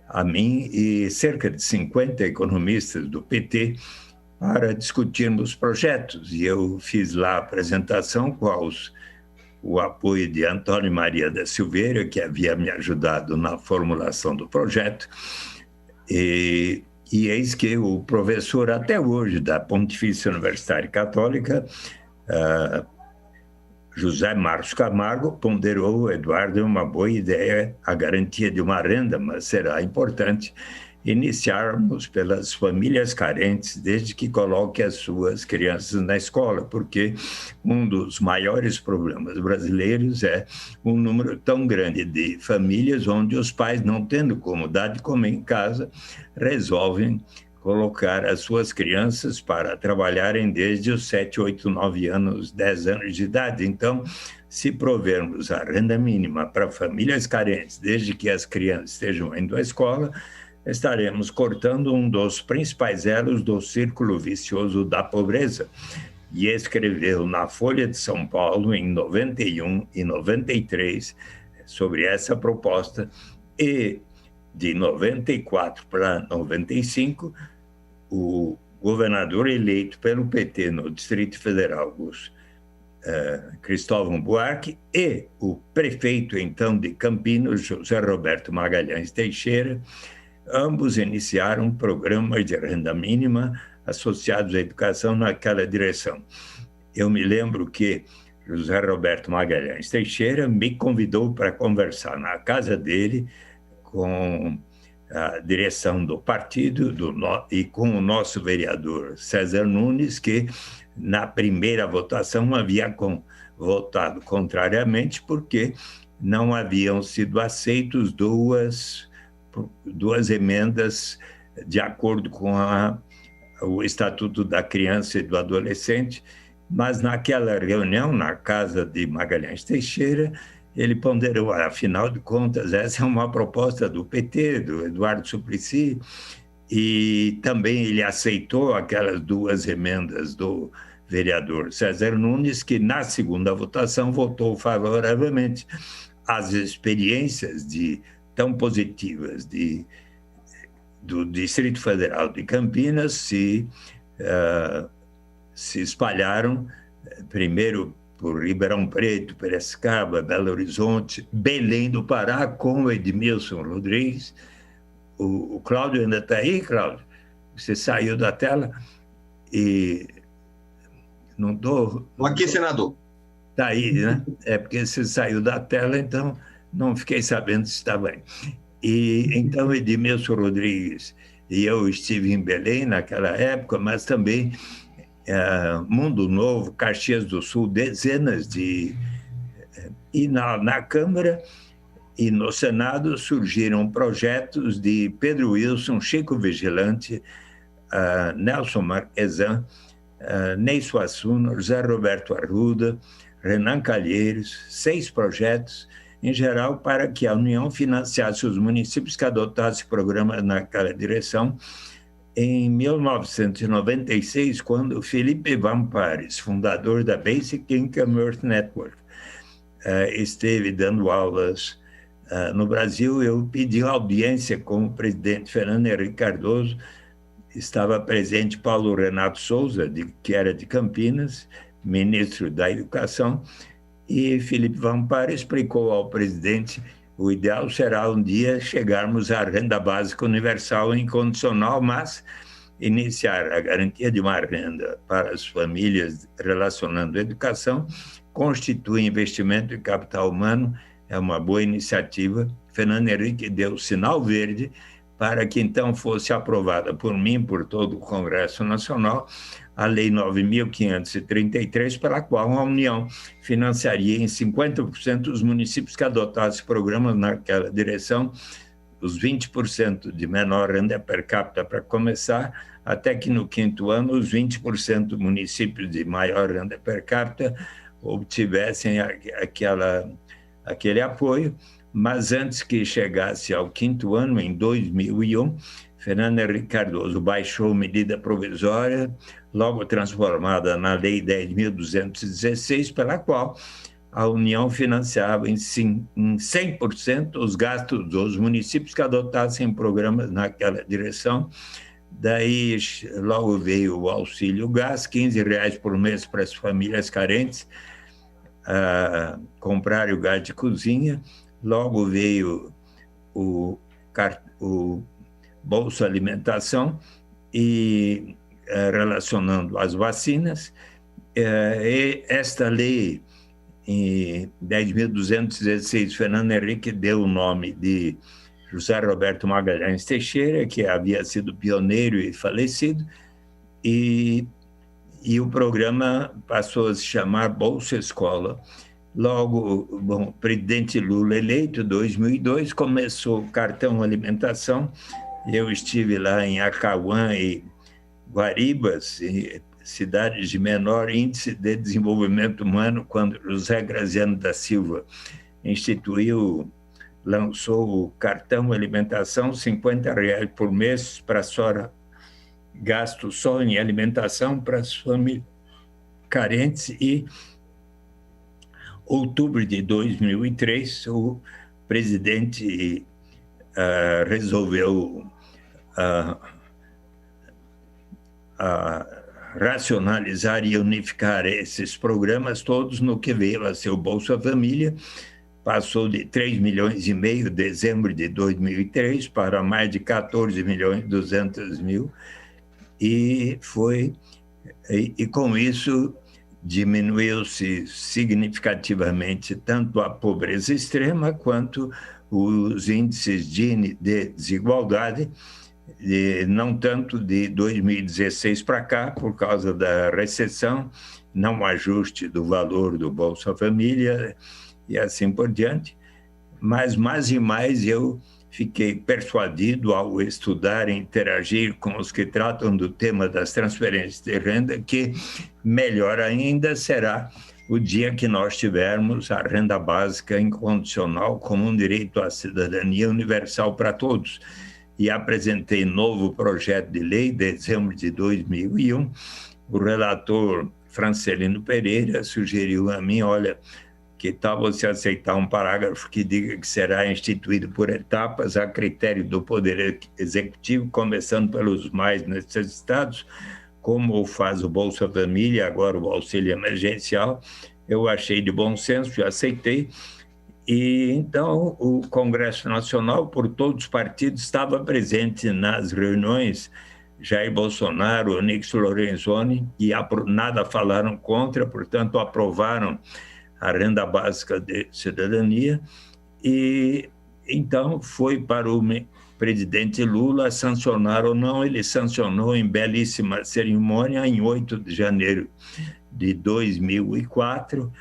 a mim e cerca de 50 economistas do PT para discutirmos projetos. E eu fiz lá a apresentação com o apoio de Antônio Maria da Silveira, que havia me ajudado na formulação do projeto. E eis que o professor, até hoje, da Pontifícia Universidade Católica, José Marcos Camargo, ponderou, Eduardo, é uma boa ideia a garantia de uma renda, mas será importante iniciarmos pelas famílias carentes, desde que coloque as suas crianças na escola, porque um dos maiores problemas brasileiros é um número tão grande de famílias onde os pais, não tendo como dar de comer em casa, resolvem colocar as suas crianças para trabalharem desde os 7, 8, 9 anos, 10 anos de idade. Então, se provermos a renda mínima para famílias carentes, desde que as crianças estejam indo à escola, estaremos cortando um dos principais elos do círculo vicioso da pobreza. E escreveu na Folha de São Paulo, em 91 e 93, sobre essa proposta, e de 94 para 95, o governador eleito pelo PT no Distrito Federal, Cristóvão Buarque, e o prefeito, então, de Campinas, José Roberto Magalhães Teixeira, ambos iniciaram programas de renda mínima associados à educação naquela direção. Eu me lembro que José Roberto Magalhães Teixeira me convidou para conversar na casa dele com a direção do partido e com o nosso vereador César Nunes, que na primeira votação havia votado contrariamente porque não haviam sido aceitos duas emendas de acordo com o Estatuto da Criança e do Adolescente, mas naquela reunião, na casa de Magalhães Teixeira, ele ponderou, afinal de contas, essa é uma proposta do PT, do Eduardo Suplicy, e também ele aceitou aquelas duas emendas do vereador César Nunes, que na segunda votação votou favoravelmente. As experiências tão positivas do Distrito Federal de Campinas se espalharam, primeiro por Ribeirão Preto, Piracicaba, Belo Horizonte, Belém do Pará, com o Edmilson Rodrigues. O Cláudio ainda está aí, Cláudio? Você saiu da tela e não estou... Aqui, senador. Está aí, né? É porque você saiu da tela, então não fiquei sabendo se estava aí. E então Edmilson Rodrigues e eu estive em Belém naquela época, mas também Mundo Novo, Caxias do Sul, dezenas de... E na Câmara e no Senado surgiram projetos de Pedro Wilson, Chico Vigilante, Nelson Marquesan, Ney Suassuna, José Roberto Arruda, Renan Calheiros, 6 projetos, em geral, para que a União financiasse os municípios que adotassem programas naquela direção. Em 1996, quando Felipe Vampares, fundador da Basic Income Earth Network, esteve dando aulas no Brasil, eu pedi audiência com o presidente Fernando Henrique Cardoso. Estava presente Paulo Renato Souza, que era de Campinas, ministro da Educação, e Felipe Vampar explicou ao presidente: o ideal será um dia chegarmos à renda básica universal incondicional, mas iniciar a garantia de uma renda para as famílias relacionando a educação constitui investimento em capital humano, é uma boa iniciativa. Fernando Henrique deu sinal verde para que então fosse aprovada por mim, por todo o Congresso Nacional, a Lei 9.533, pela qual a União financiaria em 50% os municípios que adotassem programas naquela direção, os 20% de menor renda per capita para começar, até que no 5º ano os 20% dos municípios de maior renda per capita obtivessem aquele apoio. Mas antes que chegasse ao 5º ano, em 2001, Fernando Henrique Cardoso baixou medida provisória, logo transformada na Lei 10.216, pela qual a União financiava em 100% os gastos dos municípios que adotassem programas naquela direção. Daí logo veio o auxílio gás, R$15 por mês para as famílias carentes comprarem o gás de cozinha. Logo veio o Bolsa Alimentação e relacionando as vacinas. E esta lei, em 10.216, Fernando Henrique deu o nome de José Roberto Magalhães Teixeira, que havia sido pioneiro e falecido, e o programa passou a se chamar Bolsa Escola. Logo, o presidente Lula eleito, em 2002, começou o cartão alimentação. Eu estive lá em Acauã e Guaribas, cidades de menor índice de desenvolvimento humano, quando José Graziano da Silva lançou o cartão alimentação, R$50 por mês para gasto só em alimentação para as famílias carentes. E outubro de 2003, o presidente resolveu racionalizar e unificar esses programas todos no que veio a ser o Bolsa Família. Passou de 3,5 milhões em dezembro de 2003 para mais de 14.200.000 e com isso diminuiu-se significativamente tanto a pobreza extrema quanto os índices de desigualdade, não tanto de 2016 para cá, por causa da recessão, não ajuste do valor do Bolsa Família e assim por diante, mas mais e mais eu fiquei persuadido ao estudar e interagir com os que tratam do tema das transferências de renda, que melhor ainda será o dia que nós tivermos a renda básica incondicional como um direito à cidadania universal para todos. E apresentei novo projeto de lei em dezembro de 2001. O relator Francelino Pereira sugeriu a mim: olha, que tal você aceitar um parágrafo que diga que será instituído por etapas a critério do Poder Executivo, começando pelos mais necessitados, como faz o Bolsa Família, agora o auxílio emergencial. Eu achei de bom senso e aceitei. E então o Congresso Nacional, por todos os partidos, estava presente nas reuniões. Jair Bolsonaro, Onyx Lorenzoni, e nada falaram contra, portanto aprovaram a renda básica de cidadania, e então foi para o presidente Lula sancionar ou não. Ele sancionou em belíssima cerimônia em 8 de janeiro de 2004,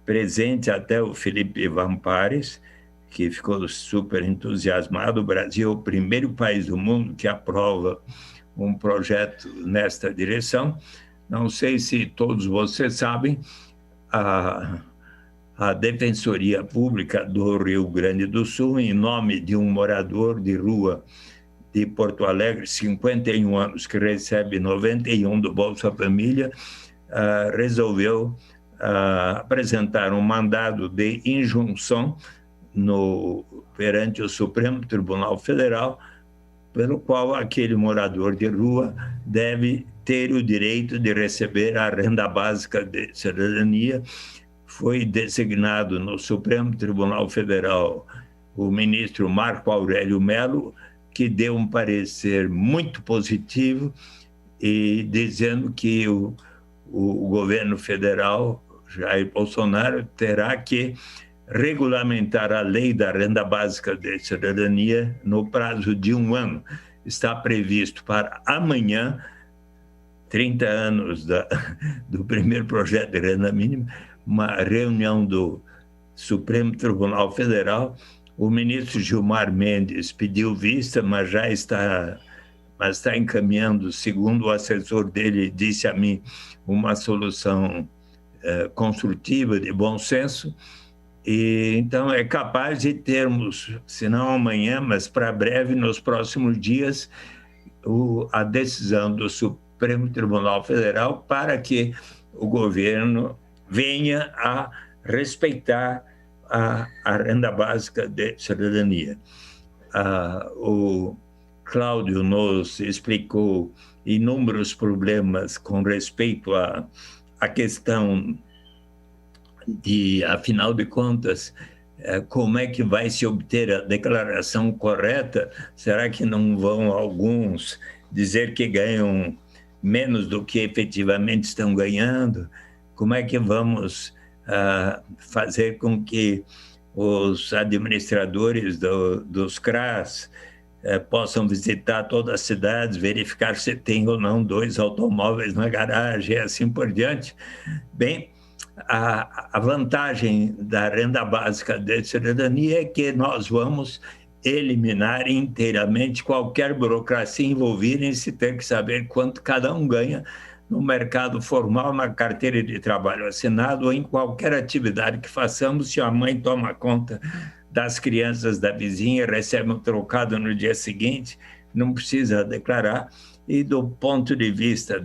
presente até o Felipe Vampares, que ficou super entusiasmado. O Brasil é o primeiro país do mundo que aprova um projeto nesta direção. Não sei se todos vocês sabem, a Defensoria Pública do Rio Grande do Sul, em nome de um morador de rua de Porto Alegre, 51 anos, que recebe 91 do Bolsa Família, resolveu apresentar um mandado de injunção perante o Supremo Tribunal Federal, pelo qual aquele morador de rua deve ter o direito de receber a renda básica de cidadania. Foi designado no Supremo Tribunal Federal o ministro Marco Aurélio Mello, que deu um parecer muito positivo, e dizendo que o governo federal, Jair Bolsonaro, terá que regulamentar a lei da renda básica de cidadania no prazo de 1 ano. Está previsto para amanhã, 30 anos do primeiro projeto de renda mínima, uma reunião do Supremo Tribunal Federal. O ministro Gilmar Mendes pediu vista, mas já está encaminhando, segundo o assessor dele disse a mim, uma solução construtiva, de bom senso. E então é capaz de termos, se não amanhã, mas para breve, nos próximos dias, a decisão do Supremo Tribunal Federal para que o governo venha a respeitar a renda básica de cidadania. O Cláudio nos explicou inúmeros problemas com respeito à questão de, afinal de contas, como é que vai se obter a declaração correta? Será que não vão alguns dizer que ganham menos do que efetivamente estão ganhando? Como é que vamos fazer com que os administradores dos CRAS possam visitar todas as cidades, verificar se tem ou não 2 automóveis na garagem e assim por diante? Bem, a vantagem da renda básica de cidadania é que nós vamos eliminar inteiramente qualquer burocracia envolvida em se ter que saber quanto cada um ganha no mercado formal, na carteira de trabalho assinado ou em qualquer atividade que façamos. Se a mãe toma conta das crianças da vizinha, recebe um trocado no dia seguinte, não precisa declarar. E do ponto de vista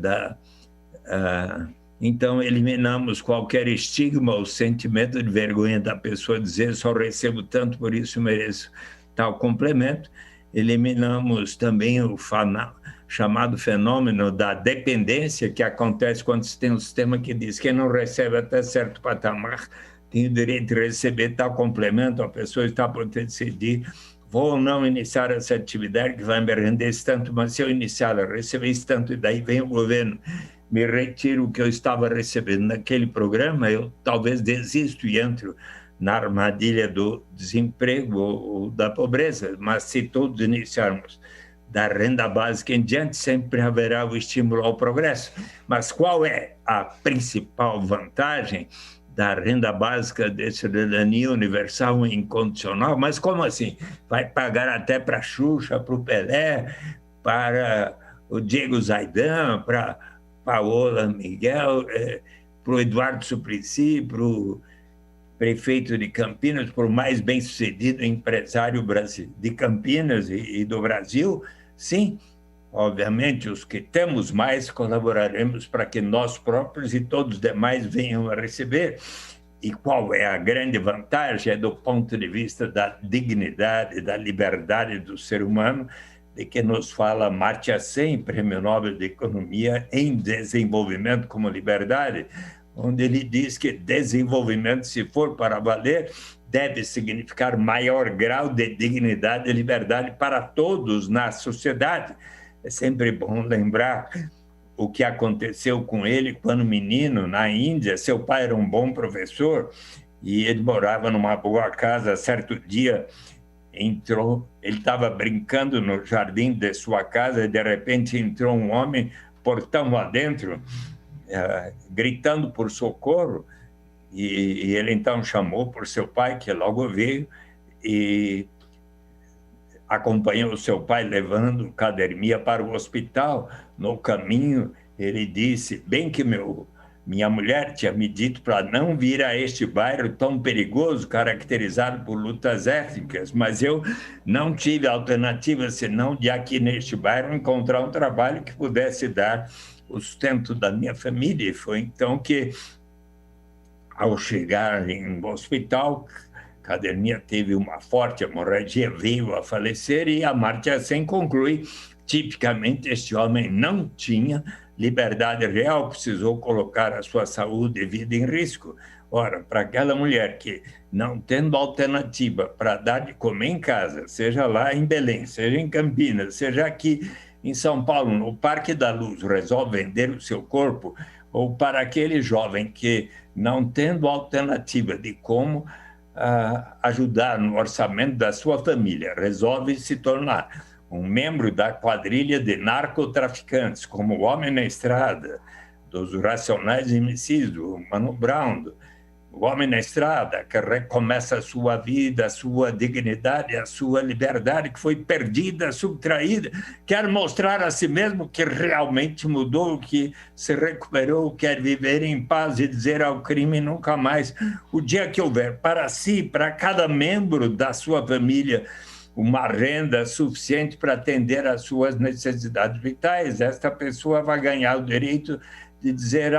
então, eliminamos qualquer estigma ou sentimento de vergonha da pessoa dizer só recebo tanto, por isso mereço tal complemento. Eliminamos também o chamado fenômeno da dependência, que acontece quando se tem um sistema que diz que quem não recebe até certo patamar tem o direito de receber tal complemento. A pessoa está por decidir, vou ou não iniciar essa atividade que vai me render esse tanto, mas se eu iniciar, eu receber esse tanto, e daí vem o governo, me retiro o que eu estava recebendo naquele programa, eu talvez desisto e entro na armadilha do desemprego ou da pobreza. Mas se todos iniciarmos da renda básica em diante, sempre haverá o estímulo ao progresso. Mas qual é a principal vantagem da renda básica de cidadania universal e incondicional? Mas como assim? Vai pagar até para a Xuxa, para o Pelé, para o Diego Zaidan, para Paola Miguel, para o Eduardo Suplicy, para o prefeito de Campinas, para o mais bem-sucedido empresário de Campinas e do Brasil? Sim, obviamente, os que temos mais colaboraremos para que nós próprios e todos os demais venham a receber. E qual é a grande vantagem? É do ponto de vista da dignidade, da liberdade do ser humano, de que nos fala Amartya Sen, Prêmio Nobel de Economia, em Desenvolvimento como Liberdade, onde ele diz que desenvolvimento, se for para valer, deve significar maior grau de dignidade e liberdade para todos na sociedade. É sempre bom lembrar o que aconteceu com ele quando menino na Índia. Seu pai era um bom professor e ele morava numa boa casa. Certo dia ele estava brincando no jardim de sua casa e de repente entrou um homem, portão adentro, gritando por socorro, e ele então chamou por seu pai, que logo veio e acompanhou seu pai levando Cadermia para o hospital. No caminho ele disse: bem que minha mulher tinha me dito para não vir a este bairro tão perigoso, caracterizado por lutas étnicas, mas eu não tive alternativa senão de aqui neste bairro encontrar um trabalho que pudesse dar o sustento da minha família. E foi então que, ao chegar em um hospital, Cadermia teve uma forte hemorragia, veio a falecer, e Amartya Sen conclui: tipicamente este homem não tinha liberdade real, precisou colocar a sua saúde e vida em risco. Ora, para aquela mulher que, não tendo alternativa para dar de comer em casa, seja lá em Belém, seja em Campinas, seja aqui em São Paulo, no Parque da Luz, resolve vender o seu corpo, ou para aquele jovem que, não tendo alternativa de como ajudar no orçamento da sua família, resolve se tornar um membro da quadrilha de narcotraficantes, como o Homem na Estrada, dos Racionais MCs, do Mano Brown, o Homem na Estrada, que recomeça a sua vida, a sua dignidade, a sua liberdade que foi perdida, subtraída, quer mostrar a si mesmo que realmente mudou, que se recuperou, quer viver em paz e dizer ao crime nunca mais. O dia que houver para si, para cada membro da sua família, uma renda suficiente para atender às suas necessidades vitais, esta pessoa vai ganhar o direito de dizer: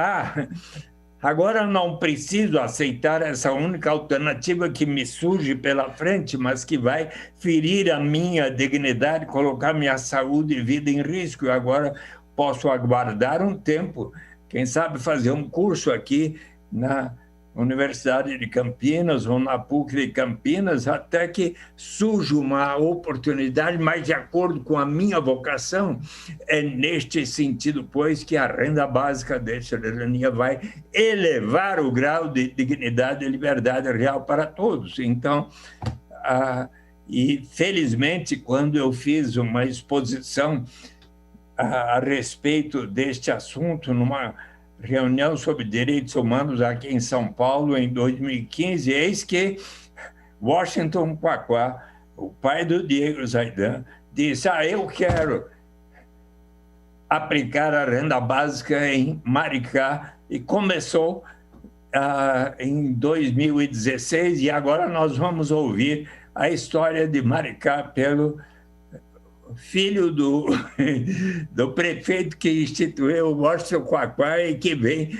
agora não preciso aceitar essa única alternativa que me surge pela frente, mas que vai ferir a minha dignidade, colocar minha saúde e vida em risco. Eu agora posso aguardar um tempo, quem sabe fazer um curso aqui na Universidade de Campinas ou na PUC de Campinas, até que surja uma oportunidade mais de acordo com a minha vocação. É neste sentido, pois, que a renda básica de cidadania vai elevar o grau de dignidade e liberdade real para todos. Então, e felizmente, quando eu fiz uma exposição a respeito deste assunto numa reunião sobre direitos humanos aqui em São Paulo, em 2015, eis que Washington Quaquá, o pai do Diego Zaidan, disse: eu quero aplicar a renda básica em Maricá, e começou em 2016, e agora nós vamos ouvir a história de Maricá pelo filho do prefeito que instituiu o Washington Quaquá e que vem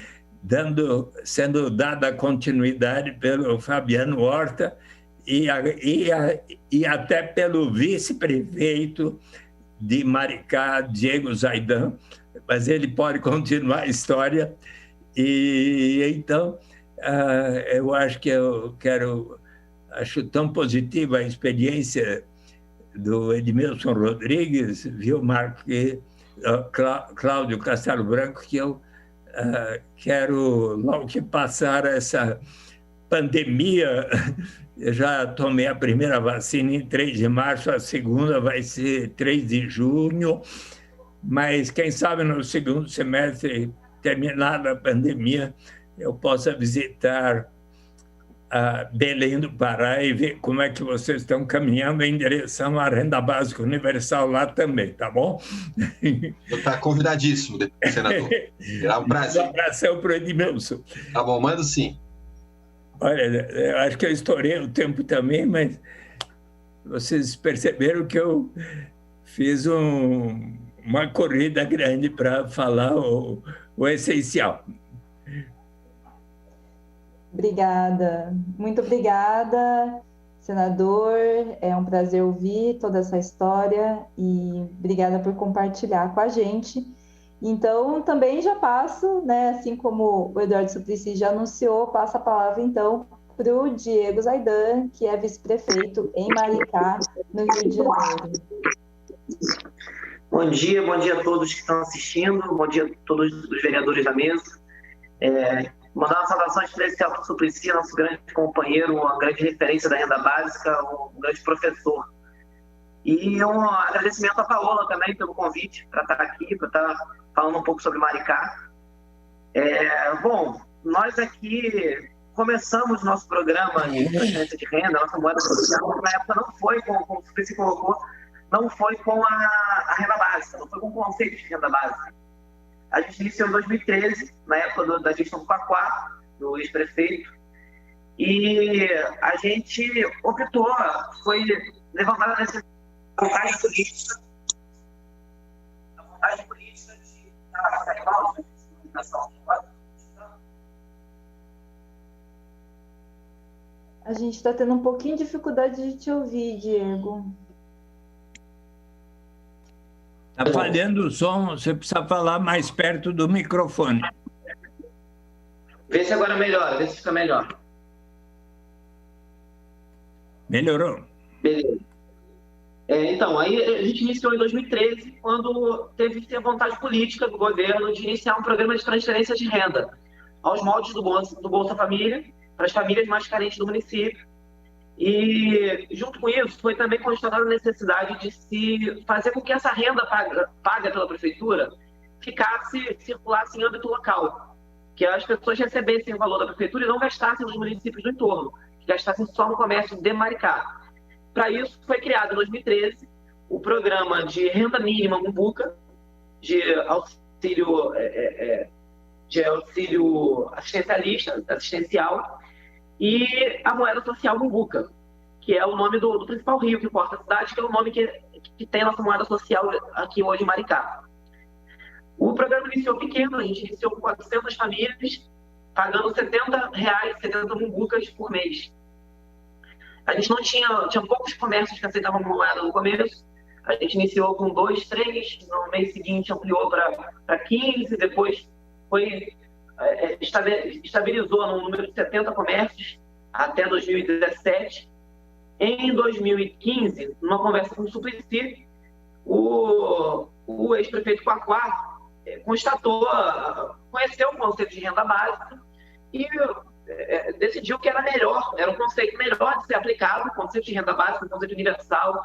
sendo dada continuidade pelo Fabiano Horta e até pelo vice-prefeito de Maricá, Diego Zaidan, mas ele pode continuar a história. E então, eu acho que acho tão positiva a experiência do Edmilson Rodrigues, viu, Marco, e Cláudio Castelo Branco, que eu quero, logo que passar essa pandemia, eu já tomei a primeira vacina em 3 de março, a segunda vai ser 3 de junho, mas quem sabe no segundo semestre, terminada a pandemia, eu possa visitar a Belém do Pará e ver como é que vocês estão caminhando em direção à renda básica universal lá também, tá bom? Está convidadíssimo, senador. Será um prazer. Um abração para o Edmilson. Tá bom, mando sim. Olha, eu acho que eu estourei o tempo também, mas vocês perceberam que eu fiz uma corrida grande para falar o essencial. Obrigada, muito obrigada, senador. É um prazer ouvir toda essa história e obrigada por compartilhar com a gente. Então, também já passo, né, assim como o Eduardo Suplicy já anunciou, passo a palavra então para o Diego Zaidan, que é vice-prefeito em Maricá, no Rio de Janeiro. Bom dia a todos que estão assistindo, bom dia a todos os vereadores da mesa. Mandar uma saudação especial para o Suplicy, nosso grande companheiro, uma grande referência da renda básica, um grande professor. E um agradecimento à Paola também pelo convite para estar aqui, para estar falando um pouco sobre Maricá. Bom, nós aqui começamos nosso programa de transferência de renda, nossa moeda social, na época não foi, como o Suplicy colocou, não foi com a renda básica, não foi com o conceito de renda básica. A gente iniciou em 2013, na época da gestão do Quaquá, do ex-prefeito, e a gente optou, foi levantada nessa vontade política de A gente está tendo um pouquinho de dificuldade de te ouvir, Diego. Está falhando o som, você precisa falar mais perto do microfone. Vê se agora melhora, vê se fica melhor. Melhorou. Beleza. Então, aí a gente iniciou em 2013, quando teve a vontade política do governo de iniciar um programa de transferência de renda aos moldes do Bolsa Família, para as famílias mais carentes do município. E, junto com isso, foi também constatada a necessidade de se fazer com que essa renda paga pela prefeitura circulasse em âmbito local, que as pessoas recebessem o valor da prefeitura e não gastassem nos municípios do entorno, que gastassem só no comércio de Maricá. Para isso, foi criado em 2013 o programa de renda mínima Mumbuca, de auxílio assistencial, e a moeda social Mumbuca, que é o nome do principal rio que corta a cidade, que é o nome que tem a nossa moeda social aqui hoje em Maricá. O programa iniciou pequeno, a gente iniciou com 400 famílias, pagando R$70, 70 Mumbucas por mês. A gente não tinha poucos comércios que aceitavam moeda no começo. A gente iniciou com 2, 3, no mês seguinte ampliou para 15, depois estabilizou no número de 70 comércios até 2017. Em 2015, numa conversa com o Suplicy, o ex-prefeito Quaquá conheceu o conceito de renda básica e decidiu que era um conceito melhor de ser aplicado, o conceito de renda básica, um conceito universal,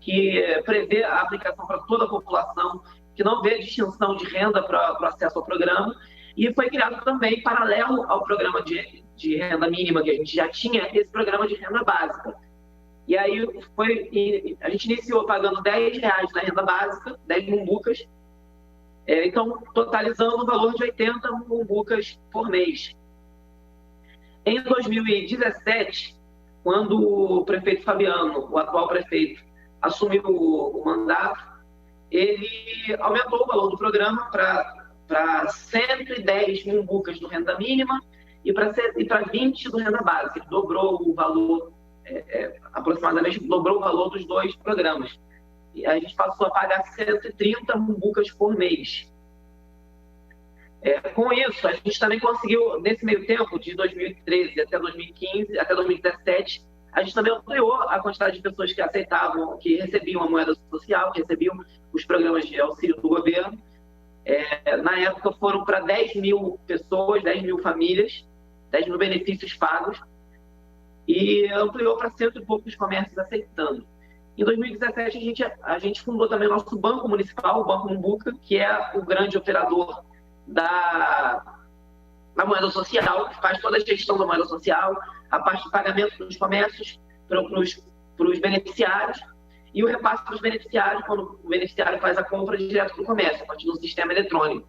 que prevê a aplicação para toda a população, que não vê distinção de renda para o acesso ao programa, e foi criado também, paralelo ao programa de renda mínima, que a gente já tinha, esse programa de renda básica. E aí a gente iniciou pagando R$10 na renda básica, 10 Mumbucas, então totalizando o valor de 80 Mumbucas por mês. Em 2017, quando o prefeito Fabiano, o atual prefeito, assumiu o mandato, ele aumentou o valor do programa para 110 Mumbucas do renda mínima e para 20 do renda básica. Ele dobrou o valor, aproximadamente dobrou o valor dos dois programas. E a gente passou a pagar 130 Mumbucas por mês. Com isso, a gente também conseguiu, nesse meio tempo, de 2013 até 2015, até 2017, a gente também ampliou a quantidade de pessoas que aceitavam, que recebiam a moeda social, que recebiam os programas de auxílio do governo. Na época foram para 10 mil pessoas, 10 mil famílias, 10 mil benefícios pagos, e ampliou para 100 e poucos comércios aceitando. Em 2017, a gente fundou também o nosso banco municipal, o Banco Mumbuca, que é o grande operador da moeda social, que faz toda a gestão da moeda social, a parte de pagamento dos comércios para os beneficiários e o repasse para os beneficiários quando o beneficiário faz a compra direto para o comércio, a partir do sistema eletrônico.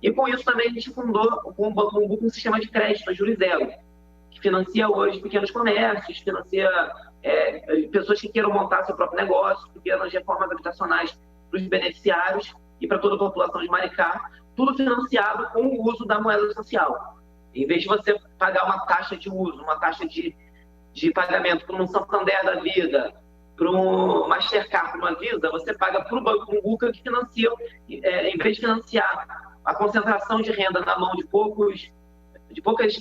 E com isso também a gente fundou com o Banco Mumbuca um sistema de crédito, a Juros Zero, que financia hoje pequenos comércios, financia pessoas que queiram montar seu próprio negócio, pequenas reformas habitacionais para os beneficiários e para toda a população de Maricá, tudo financiado com o uso da moeda social. Em vez de você pagar uma taxa de uso, uma taxa de pagamento para um Santander da vida, para um Mastercard, para uma Visa, você paga para o Banco Mumbuca, que financia, em vez de financiar a concentração de renda na mão de poucos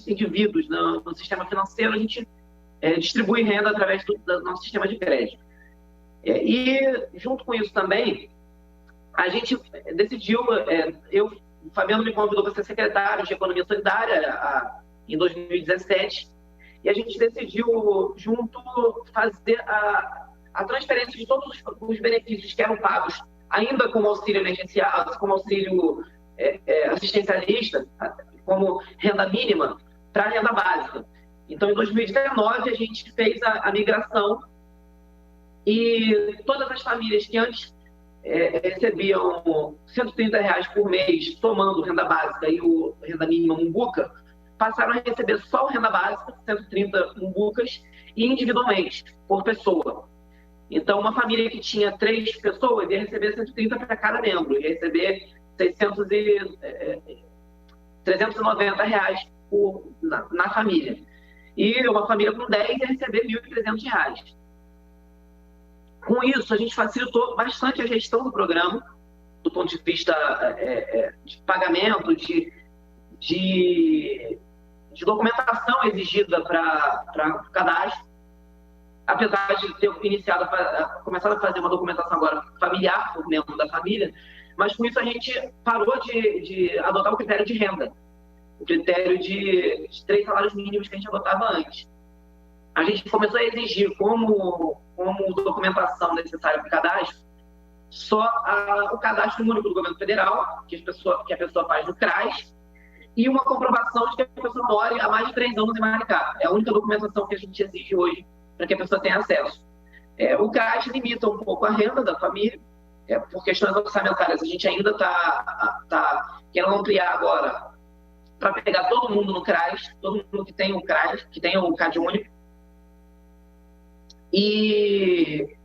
indivíduos no sistema financeiro, a gente distribui renda através do nosso sistema de crédito. E, junto com isso também, a gente decidiu, o Fabiano me convidou para ser secretário de Economia Solidária em 2017, e a gente decidiu junto fazer a transferência de todos os benefícios que eram pagos, ainda como auxílio emergencial, como auxílio assistencialista, como renda mínima, para a renda básica. Então, em 2019, a gente fez a migração e todas as famílias que antes recebiam R$130 por mês, somando renda básica e o renda mínima Mumbuca, passaram a receber só o renda básica, 130 Mumbucas, e individualmente, por pessoa. Então, uma família que tinha 3 pessoas ia receber 130 para cada membro, ia receber R$390 na família. E uma família com 10 ia receber R$1.300. Com isso, a gente facilitou bastante a gestão do programa, do ponto de vista de pagamento, de documentação exigida para o cadastro, apesar de ter começado a fazer uma documentação agora familiar por membro da família, mas com isso a gente parou de adotar o critério de renda, o critério de 3 salários mínimos que a gente adotava antes. A gente começou a exigir como documentação necessária para o cadastro só o cadastro único do governo federal, que a pessoa faz no CRAS, e uma comprovação de que a pessoa mora há mais de 3 anos em Maricá. É a única documentação que a gente exige hoje para que a pessoa tenha acesso. O CRAS limita um pouco a renda da família, por questões orçamentárias. A gente ainda está querendo ampliar agora para pegar todo mundo no CRAS, todo mundo que tem o CRAS, que tem o CAD único, e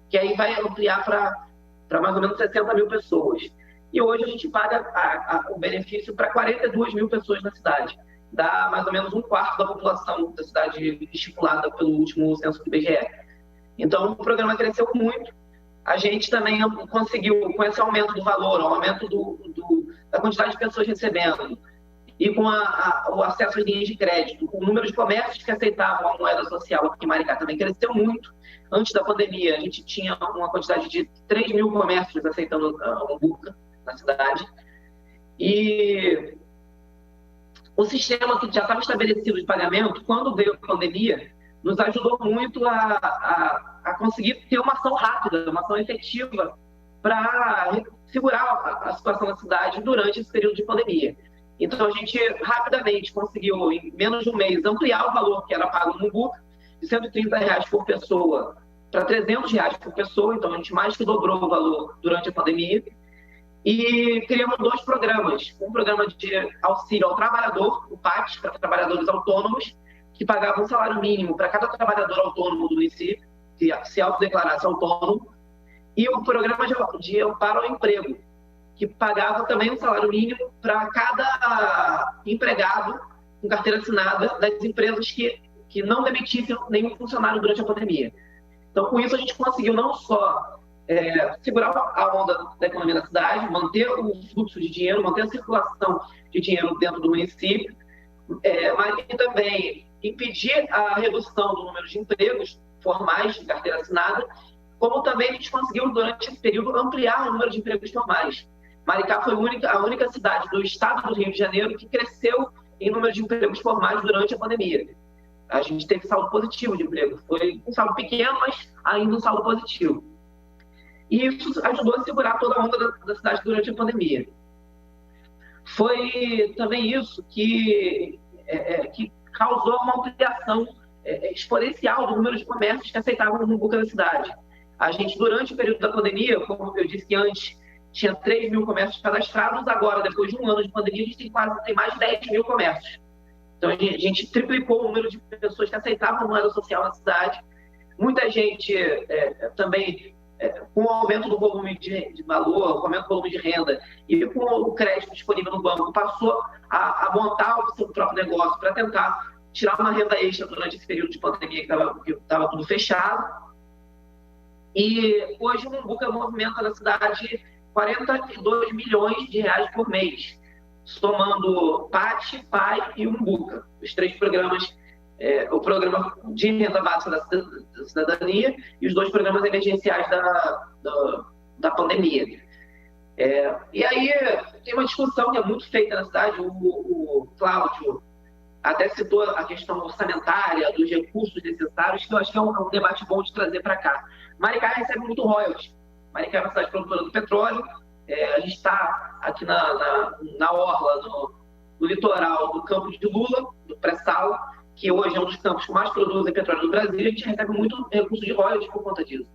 que aí vai ampliar para mais ou menos 60 mil pessoas. E hoje a gente paga o benefício para 42 mil pessoas na cidade. Dá mais ou menos 1/4 da população da cidade estipulada pelo último censo do IBGE. Então, o programa cresceu muito. A gente também conseguiu, com esse aumento do valor, o aumento da quantidade de pessoas recebendo, e com o acesso às linhas de crédito, o número de comércios que aceitavam a moeda social aqui em Maricá também cresceu muito. Antes da pandemia, a gente tinha uma quantidade de 3 mil comércios aceitando a Mumbuca na cidade. E o sistema que já estava estabelecido de pagamento, quando veio a pandemia, nos ajudou muito a conseguir ter uma ação rápida, uma ação efetiva para segurar a situação da cidade durante esse período de pandemia. Então, a gente rapidamente conseguiu, em menos de um mês, ampliar o valor que era pago no Mumbuca, de R$130 por pessoa para R$300 por pessoa. Então, a gente mais que dobrou o valor durante a pandemia. E criamos 2 programas. Um programa de auxílio ao trabalhador, o PAT, para trabalhadores autônomos, que pagava um salário mínimo para cada trabalhador autônomo do município, que se autodeclarasse autônomo. E o programa de amparo ao emprego, que pagava também um salário mínimo para cada empregado com carteira assinada das empresas que não demitissem nenhum funcionário durante a pandemia. Então, com isso, a gente conseguiu não só segurar a onda da economia da cidade, manter o fluxo de dinheiro, manter a circulação de dinheiro dentro do município, mas também impedir a redução do número de empregos formais de carteira assinada, como também a gente conseguiu, durante esse período, ampliar o número de empregos formais. Maricá foi a única cidade do estado do Rio de Janeiro que cresceu em número de empregos formais durante a pandemia. A gente teve saldo positivo de emprego. Foi um saldo pequeno, mas ainda um saldo positivo. E isso ajudou a segurar toda a onda da cidade durante a pandemia. Foi também isso que causou uma ampliação exponencial do número de comércios que aceitavam o Mumbuca da cidade. A gente, durante o período da pandemia, como eu disse antes, tinha 3 mil comércios cadastrados. Agora, depois de um ano de pandemia, a gente tem mais de 10 mil comércios. Então, a gente triplicou o número de pessoas que aceitavam moeda social na cidade. Muita gente também, com o aumento do volume de valor, com o aumento do volume de renda e com o crédito disponível no banco, passou a montar o seu próprio negócio para tentar tirar uma renda extra durante esse período de pandemia que estava tudo fechado. E hoje o Mumbuca movimenta na cidade 42 milhões de reais por mês, somando PAT, PAI e Mumbuca, os 3 programas, o programa de renda básica da cidadania e os 2 programas emergenciais da pandemia. E aí tem uma discussão que é muito feita na cidade, o Cláudio até citou a questão orçamentária, dos recursos necessários, que eu acho que é um debate bom de trazer para cá. Maricá recebe muito royalties. Maricá é uma cidade produtora do petróleo, a gente está aqui na orla, no litoral do Campo de Lula, do pré-sal, que hoje é um dos campos que mais produzem petróleo no Brasil, e a gente recebe muito recurso de royalties por conta disso.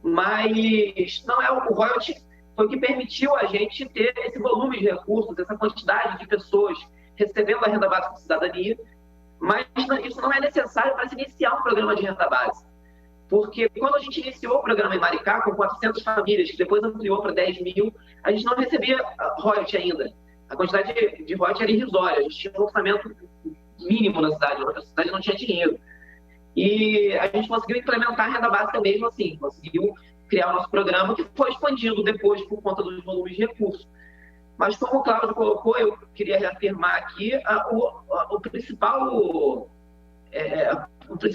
Mas não é o royalty, foi o que permitiu a gente ter esse volume de recursos, essa quantidade de pessoas recebendo a renda básica de cidadania, mas isso não é necessário para se iniciar um programa de renda básica. Porque quando a gente iniciou o programa em Maricá, com 400 famílias, que depois ampliou para 10 mil, a gente não recebia royalty ainda. A quantidade de royalty era irrisória, a gente tinha um orçamento mínimo na cidade, a cidade não tinha dinheiro. E a gente conseguiu implementar a renda básica mesmo assim, conseguiu criar o nosso programa, que foi expandido depois por conta dos volumes de recursos. Mas como o Cláudio colocou, eu queria reafirmar aqui o principal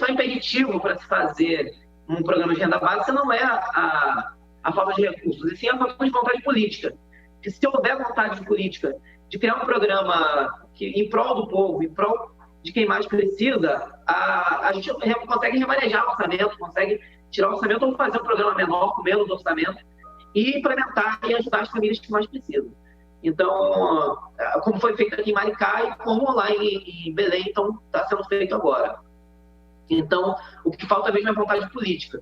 impeditivo para se fazer um programa de renda básica não é a falta de recursos, e sim a falta de vontade política. Que se houver vontade política de criar um programa em prol do povo, em prol de quem mais precisa, a gente consegue remanejar o orçamento, consegue tirar o orçamento ou fazer um programa menor, com menos orçamento, e implementar e ajudar as famílias que mais precisam. Então, como foi feito aqui em Maricá e como lá em Belém está sendo feito agora. Então, o que falta mesmo é vontade política.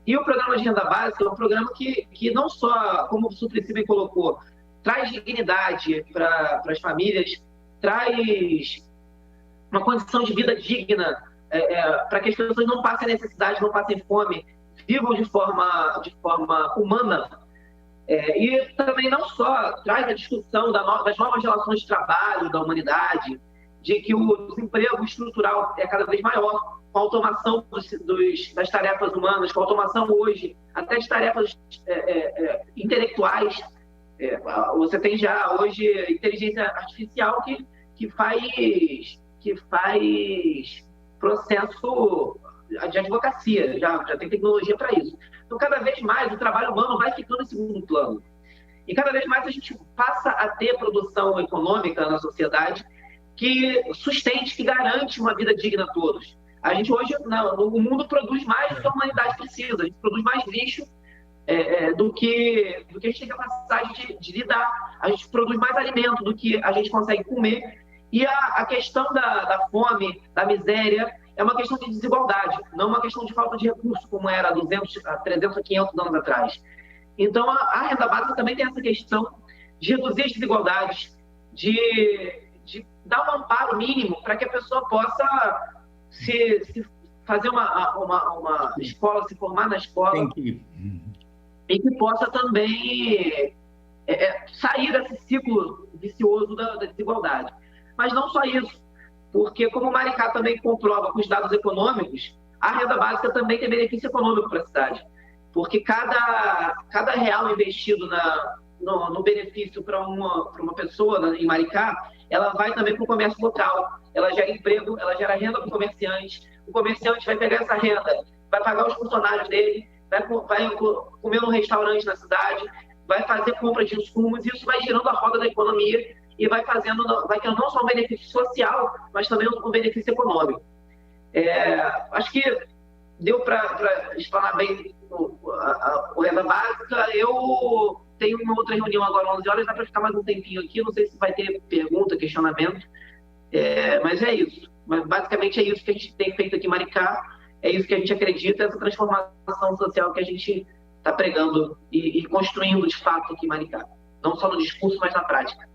E o programa de renda básica é um programa que não só, como o Suplicy bem colocou, traz dignidade para as famílias, traz uma condição de vida digna para que as pessoas não passem necessidade, não passem fome, vivam de forma humana. E também não só traz a discussão das novas relações de trabalho da humanidade, de que o desemprego estrutural é cada vez maior, com a automação das tarefas humanas, com a automação hoje até de tarefas intelectuais. Você tem já hoje inteligência artificial que faz processo de advocacia, já tem tecnologia para isso. Então, cada vez mais, o trabalho humano vai ficando em segundo plano. E cada vez mais a gente passa a ter produção econômica na sociedade que sustente, que garante uma vida digna a todos. A gente hoje, o mundo produz mais do que a humanidade precisa. A gente produz mais lixo do que a gente tem capacidade de lidar. A gente produz mais alimento do que a gente consegue comer. E a questão da fome, da miséria, é uma questão de desigualdade, não uma questão de falta de recurso, como era há 200, 300, 500 anos atrás. Então, a renda básica também tem essa questão de reduzir as desigualdades, de dar um amparo mínimo para que a pessoa possa se fazer uma escola, se formar na escola, e que possa também sair desse ciclo vicioso da desigualdade. Mas não só isso, porque como o Maricá também comprova com os dados econômicos, a renda básica também tem benefício econômico para a cidade, porque cada real investido no benefício para uma pessoa em Maricá, ela vai também para o comércio local, ela gera emprego, ela gera renda para o comerciante vai pegar essa renda, vai pagar os funcionários dele, vai comer num restaurante na cidade, vai fazer compra de insumos, e isso vai girando a roda da economia e vai tendo não só um benefício social, mas também um benefício econômico. Acho que deu para explanar bem o renda básica. Eu tenho uma outra reunião agora às 11 horas, dá para ficar mais um tempinho aqui, não sei se vai ter pergunta, questionamento, mas é isso. Mas basicamente é isso que a gente tem feito aqui em Maricá, é isso que a gente acredita, essa transformação social que a gente está pregando e construindo de fato aqui em Maricá, não só no discurso, mas na prática.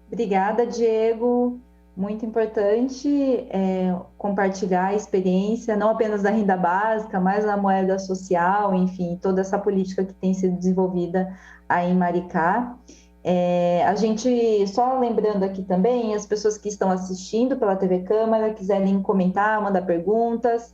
Obrigada, Diego. Muito importante compartilhar a experiência, não apenas da renda básica, mas da moeda social, enfim, toda essa política que tem sido desenvolvida aí em Maricá. A gente, só lembrando aqui também, as pessoas que estão assistindo pela TV Câmara, quiserem comentar, mandar perguntas,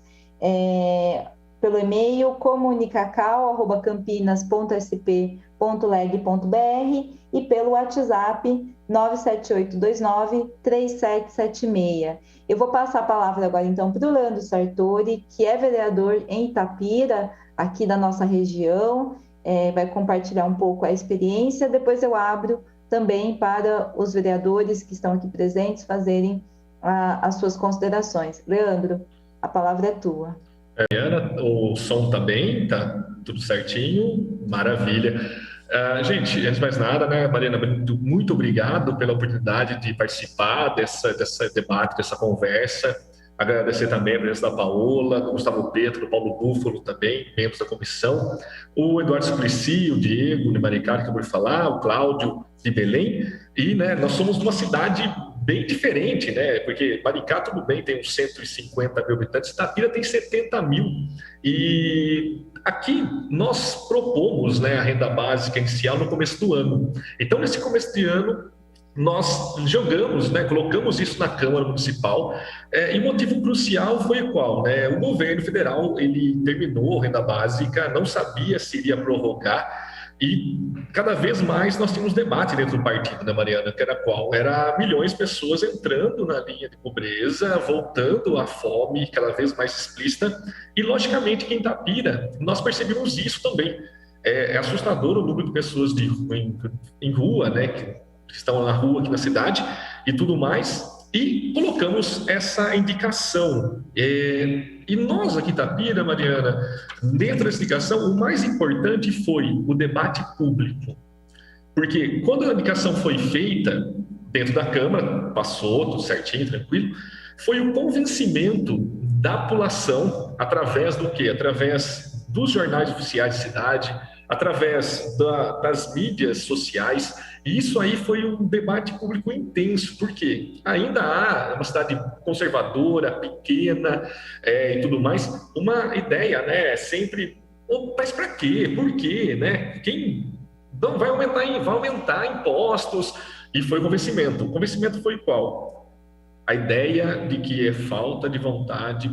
pelo e-mail comunicacau@campinas.sp.leg.br e pelo WhatsApp 97829-3776. Eu vou passar a palavra agora, então, para o Leandro Sartori, que é vereador em Itapira, aqui da nossa região, vai compartilhar um pouco a experiência. Depois eu abro também para os vereadores que estão aqui presentes fazerem as suas considerações. Leandro, a palavra é tua. Mariana, o som tá bem? Tá tudo certinho? Maravilha. Gente, antes de mais nada, né, Mariana, muito obrigado pela oportunidade de participar desse debate, dessa conversa. Agradecer também a presença da Paola, do Gustavo Petro, do Paulo Búfalo também, membros da comissão, o Eduardo Suplicy, o Diego de Maricá, que acabou de falar, o Cláudio de Belém, e né, nós somos de uma cidade bem diferente, né? Porque Maricá, tudo bem, tem uns 150 mil habitantes, Itapira tem 70 mil, e aqui nós propomos, né, a renda básica inicial no começo do ano. Então, nesse começo de ano, nós jogamos, né, colocamos isso na Câmara Municipal, e o motivo crucial foi qual? Né? O governo federal, ele terminou a renda básica, não sabia se iria prorrogar, e cada vez mais nós tínhamos debate dentro do partido, né, Mariana, que era qual? Era milhões de pessoas entrando na linha de pobreza, voltando à fome cada vez mais explícita, e logicamente que em Itapira nós percebemos isso também. É assustador o número de pessoas em rua, né, que estão na rua aqui na cidade e tudo mais, e colocamos essa indicação. E nós aqui em Itapira, Mariana, dentro dessa indicação, o mais importante foi o debate público. Porque quando a indicação foi feita dentro da Câmara, passou tudo certinho, tranquilo, foi o convencimento da população através do quê? Através dos jornais oficiais de cidade, através das mídias sociais, e isso aí foi um debate público intenso, porque ainda há uma cidade conservadora, pequena, e tudo mais, uma ideia, né, sempre, mas para quê? Por quê? Né? Quem não vai aumentar impostos, e foi o convencimento. O convencimento foi qual? A ideia de que é falta de vontade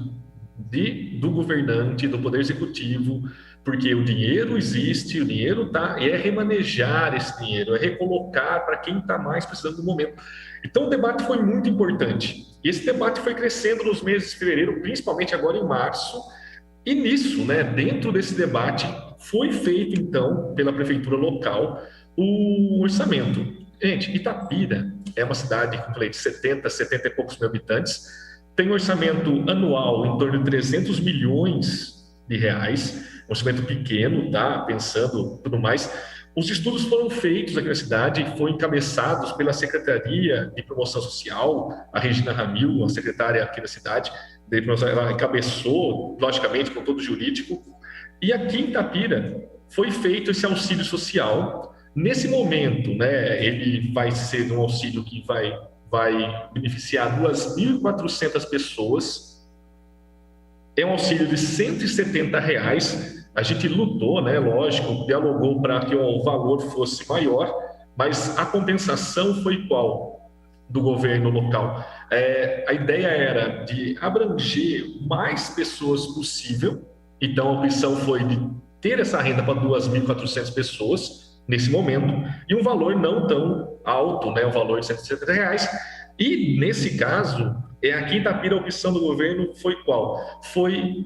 do governante, do Poder Executivo, porque o dinheiro existe, o dinheiro está, e é remanejar esse dinheiro, é recolocar para quem está mais precisando no momento. Então o debate foi muito importante, e esse debate foi crescendo nos meses de fevereiro, principalmente agora em março, e nisso, né, dentro desse debate, foi feito então, pela prefeitura local, o orçamento. Gente, Itapira é uma cidade, como falei, de 70 e poucos mil habitantes, tem um orçamento anual em torno de 300 milhões de reais, um orçamento pequeno, tá? Pensando tudo mais. Os estudos foram feitos aqui na cidade, foram encabeçados pela Secretaria de Promoção Social, a Regina Ramil, a secretária aqui da cidade, ela encabeçou, logicamente, com todo o jurídico, e aqui em Itapira foi feito esse auxílio social. Nesse momento, né, ele vai ser um auxílio que vai beneficiar 2.400 pessoas. É um auxílio de R$170. A gente lutou, né, lógico, dialogou para que o valor fosse maior, mas a compensação foi qual? Do governo local. A ideia era de abranger mais pessoas possível, então a opção foi de ter essa renda para 2.400 pessoas, nesse momento, e um valor não tão alto, né, um valor de R$170. E, nesse caso, aqui em Itapira a opção do governo foi qual? Foi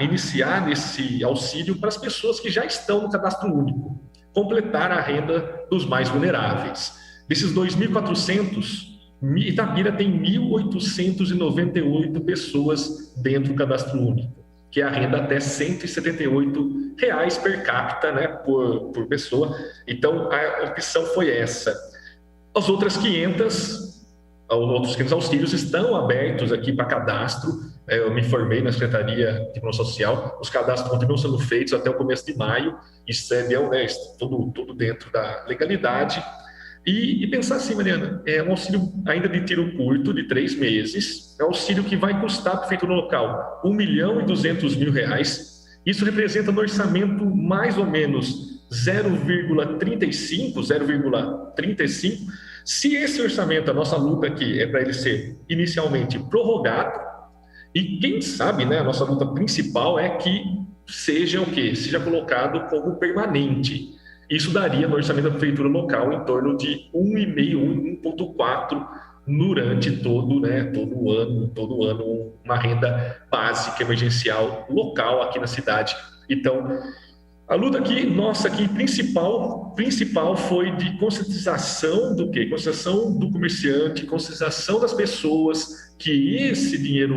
iniciar esse auxílio para as pessoas que já estão no cadastro único, completar a renda dos mais vulneráveis. Desses 2.400, Itapira tem 1.898 pessoas dentro do cadastro único, que é a renda até R$178 per capita, né, por pessoa. Então, a opção foi essa. As outras 500 auxílios estão abertos aqui para cadastro. Eu me informei na Secretaria de Promoção Social, os cadastros continuam sendo feitos até o começo de maio, isso é honesto, tudo dentro da legalidade. E pensar assim, Mariana, é um auxílio ainda de tiro curto, de 3 meses, é um auxílio que vai custar a prefeitura local R$1.200.000. Isso representa no orçamento mais ou menos 0,35. Se esse orçamento, a nossa luta aqui é para ele ser inicialmente prorrogado, e quem sabe, né, a nossa luta principal é que seja o quê? Seja colocado como permanente. Isso daria no orçamento da prefeitura local em torno de 1,5, 1,4 durante todo ano, uma renda básica emergencial local aqui na cidade. Então, A luta aqui, nossa, aqui principal foi de conscientização do quê? Conscientização do comerciante, conscientização das pessoas que esse dinheiro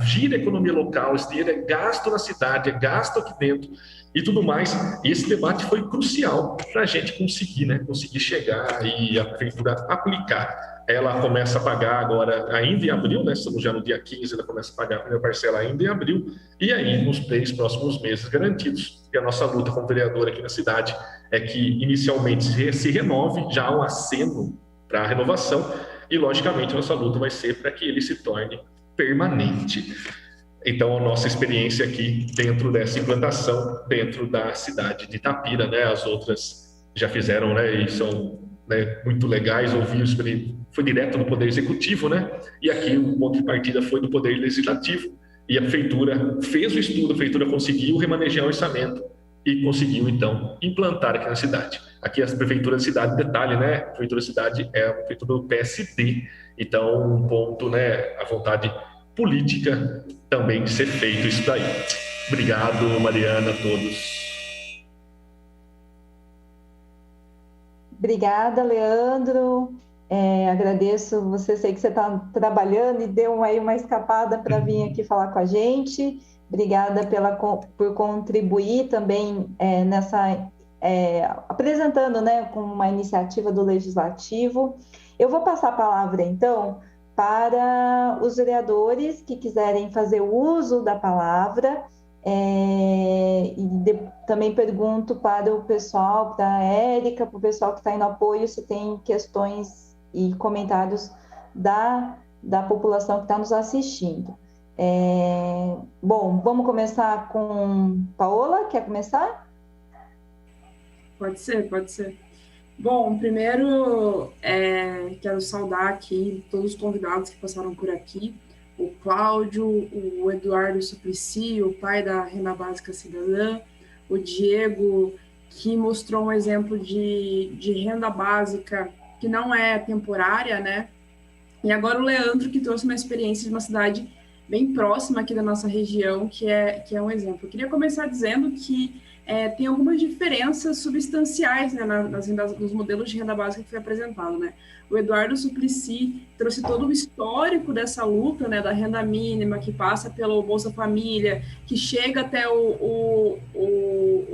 gira a economia local, esse dinheiro é gasto na cidade, é gasto aqui dentro e tudo mais. E esse debate foi crucial para a gente conseguir, né? Conseguir chegar e a prefeitura aplicar. Ela começa a pagar agora, ainda em abril, né? Estamos já no dia 15, ela começa a pagar a primeira parcela ainda em abril, e aí nos 3 próximos meses garantidos. E a nossa luta como vereador aqui na cidade é que inicialmente se renove, já há um aceno para a renovação, e logicamente a nossa luta vai ser para que ele se torne permanente. Então, a nossa experiência aqui dentro dessa implantação, dentro da cidade de Itapira, né? As outras já fizeram, né? E são, né, muito legais, foi direto do Poder Executivo, né? E aqui o ponto de partida foi do Poder Legislativo. E a prefeitura fez o estudo, a prefeitura conseguiu remanejar o orçamento e conseguiu, então, implantar aqui na cidade. Aqui as prefeituras da cidade, detalhe, né? A prefeitura da cidade é a prefeitura do PSD. Então, um ponto, né? A vontade política também de ser feito isso daí. Obrigado, Mariana, a todos. Obrigada, Leandro. Agradeço você, sei que você está trabalhando e deu aí uma escapada para vir aqui falar com a gente. Obrigada por contribuir também apresentando, né, com uma iniciativa do Legislativo. Eu vou passar a palavra, então, para os vereadores que quiserem fazer uso da palavra. Também pergunto para o pessoal, para a Érica, para o pessoal que está no apoio, se tem questões e comentários da população que está nos assistindo. Bom, vamos começar com Paola, quer começar? Pode ser. Bom, primeiro quero saudar aqui todos os convidados que passaram por aqui, o Cláudio, o Eduardo Suplicy, o pai da Renda Básica Cidadã, o Diego, que mostrou um exemplo de renda básica que não é temporária, né? E agora o Leandro, que trouxe uma experiência de uma cidade bem próxima aqui da nossa região, que é um exemplo. Eu queria começar dizendo que tem algumas diferenças substanciais, né, nos modelos de renda básica que foi apresentado, né? O Eduardo Suplicy trouxe todo o histórico dessa luta, né, da renda mínima, que passa pelo Bolsa Família, que chega até o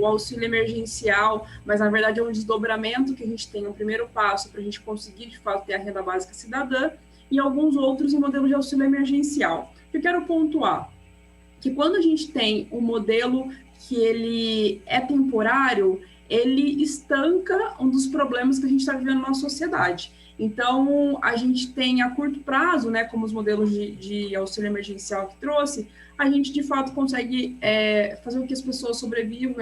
auxílio emergencial, mas na verdade é um desdobramento que a gente tem, um primeiro passo para a gente conseguir de fato ter a renda básica cidadã, e alguns outros em modelo de auxílio emergencial. Eu quero pontuar que quando a gente tem um modelo que ele é temporário, ele estanca um dos problemas que a gente está vivendo na sociedade. Então, a gente tem a curto prazo, né, como os modelos de auxílio emergencial que trouxe, a gente, de fato, consegue fazer com que as pessoas sobrevivam.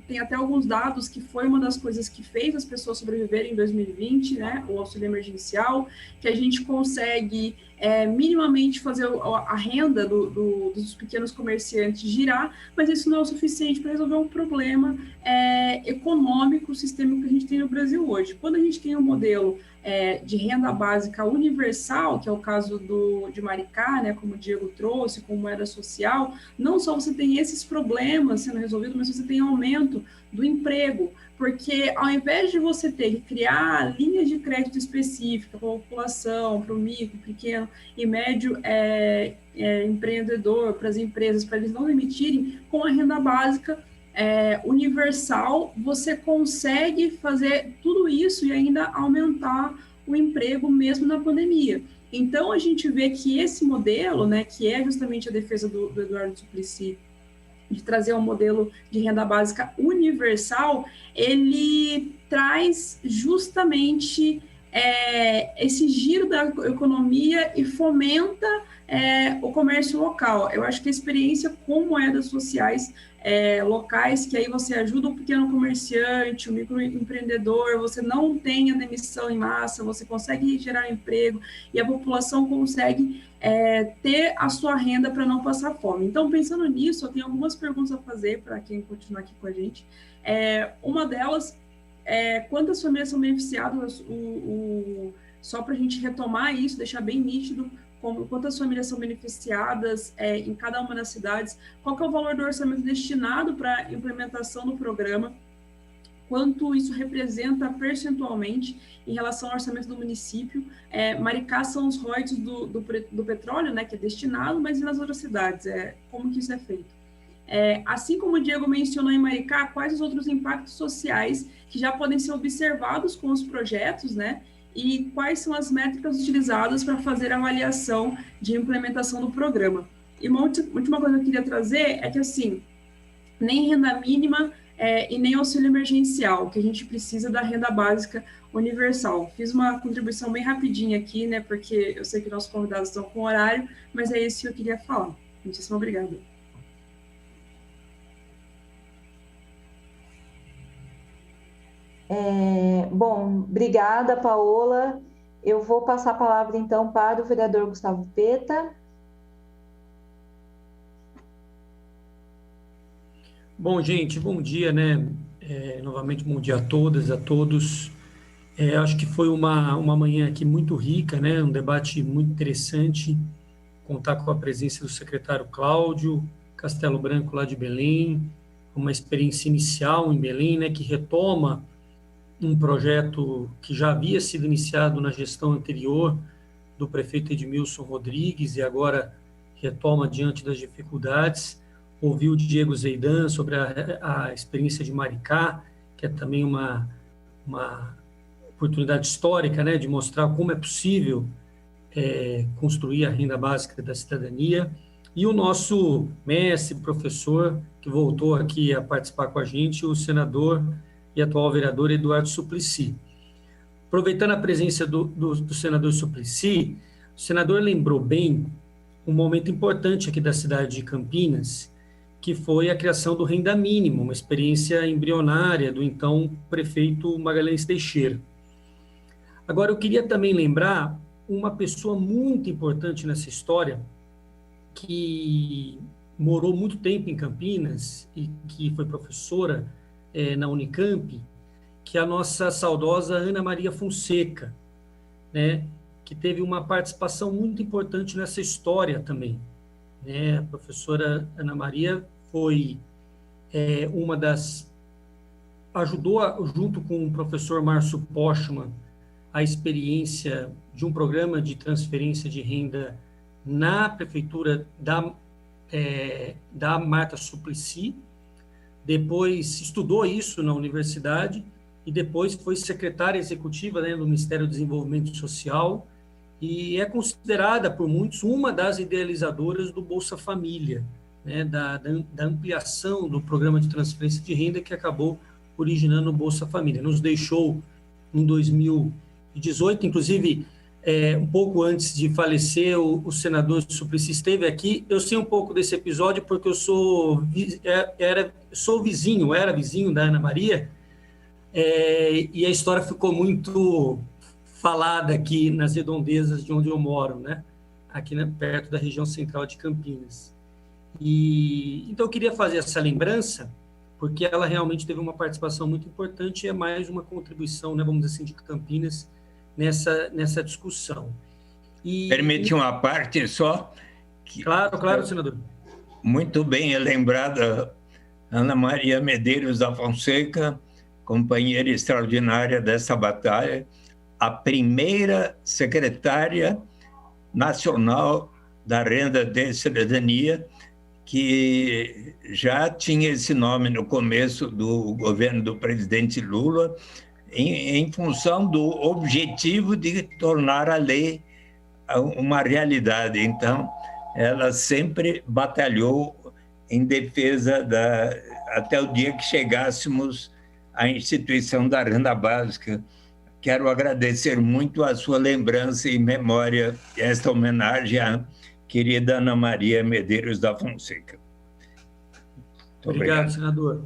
Tem até alguns dados que foi uma das coisas que fez as pessoas sobreviverem em 2020, né, o auxílio emergencial, que a gente consegue minimamente fazer a renda dos pequenos comerciantes girar, mas isso não é o suficiente para resolver um problema econômico, sistêmico que a gente tem no Brasil hoje. Quando a gente tem um modelo de renda básica universal, que é o caso de Maricá, né, como o Diego trouxe, com moeda social, não só você tem esses problemas sendo resolvidos, mas você tem aumento do emprego, porque ao invés de você ter que criar linhas de crédito específicas para a população, para o micro, pequeno e médio empreendedor, para as empresas, para eles não demitirem, com a renda básica universal, você consegue fazer tudo isso e ainda aumentar o emprego mesmo na pandemia. Então, a gente vê que esse modelo, né, que é justamente a defesa do Eduardo Suplicy, de trazer um modelo de renda básica universal, ele traz justamente esse giro da economia e fomenta o comércio local. Eu acho que a experiência com moedas sociais locais, que aí você ajuda o pequeno comerciante, o microempreendedor, você não tem a demissão em massa, você consegue gerar emprego e a população consegue ter a sua renda para não passar fome. Então, pensando nisso, eu tenho algumas perguntas a fazer para quem continuar aqui com a gente. Uma delas quantas famílias são beneficiadas, só para a gente retomar isso, deixar bem nítido, quantas famílias são beneficiadas em cada uma das cidades, qual que é o valor do orçamento destinado para a implementação do programa, quanto isso representa percentualmente em relação ao orçamento do município. Maricá são os royalties do petróleo, né, que é destinado, mas e nas outras cidades? Como que isso é feito? Assim como o Diego mencionou em Maricá, quais os outros impactos sociais que já podem ser observados com os projetos, né? E quais são as métricas utilizadas para fazer a avaliação de implementação do programa. E uma última coisa que eu queria trazer é que, assim, nem renda mínima e nem auxílio emergencial, que a gente precisa da renda básica universal. Fiz uma contribuição bem rapidinha aqui, né? Porque eu sei que nossos convidados estão com horário, mas é isso que eu queria falar. Muitíssimo obrigada. Bom, obrigada, Paola. Eu vou passar a palavra, então, para o vereador Gustavo Peta. Bom, gente, bom dia, né? Novamente, bom dia a todas, a todos. Acho que foi uma manhã aqui muito rica, né? Um debate muito interessante, contar com a presença do secretário Cláudio Castelo Branco, lá de Belém, uma experiência inicial em Belém, né? Que retoma um projeto que já havia sido iniciado na gestão anterior do prefeito Edmilson Rodrigues e agora retoma diante das dificuldades. Ouvi o Diego Zeidan sobre a experiência de Maricá, que é também uma oportunidade histórica, né, de mostrar como é possível construir a renda básica da cidadania. E o nosso mestre, professor, que voltou aqui a participar com a gente, o senador e atual vereador Eduardo Suplicy. Aproveitando a presença do senador Suplicy, o senador lembrou bem um momento importante aqui da cidade de Campinas, que foi a criação do Renda Mínima, uma experiência embrionária do então prefeito Magalhães Teixeira. Agora, eu queria também lembrar uma pessoa muito importante nessa história, que morou muito tempo em Campinas e que foi professora na Unicamp, que é a nossa saudosa Ana Maria Fonseca, né, que teve uma participação muito importante nessa história também. A professora Ana Maria foi uma das... ajudou, junto com o professor Márcio Postman, a experiência de um programa de transferência de renda na prefeitura da Marta Suplicy. Depois estudou isso na universidade e depois foi secretária executiva, né, do Ministério do Desenvolvimento Social e é considerada por muitos uma das idealizadoras do Bolsa Família, né, da ampliação do programa de transferência de renda que acabou originando o Bolsa Família. Nos deixou em 2018, inclusive um pouco antes de falecer, o senador Suplicy esteve aqui. Eu sei um pouco desse episódio porque eu era vizinho da Ana Maria, e a história ficou muito falada aqui nas redondezas de onde eu moro, né? Aqui perto da região central de Campinas. Então eu queria fazer essa lembrança, porque ela realmente teve uma participação muito importante e é mais uma contribuição, né, vamos dizer assim, de Campinas nessa discussão. Permite uma parte só? Claro, senador. Muito bem lembrada Ana Maria Medeiros da Fonseca, companheira extraordinária dessa batalha, a primeira secretária nacional da Renda de Cidadania, que já tinha esse nome no começo do governo do presidente Lula, em função do objetivo de tornar a lei uma realidade. Então, ela sempre batalhou em defesa até o dia que chegássemos à instituição da renda básica. Quero agradecer muito a sua lembrança e memória, esta homenagem à querida Ana Maria Medeiros da Fonseca. Obrigado, senador.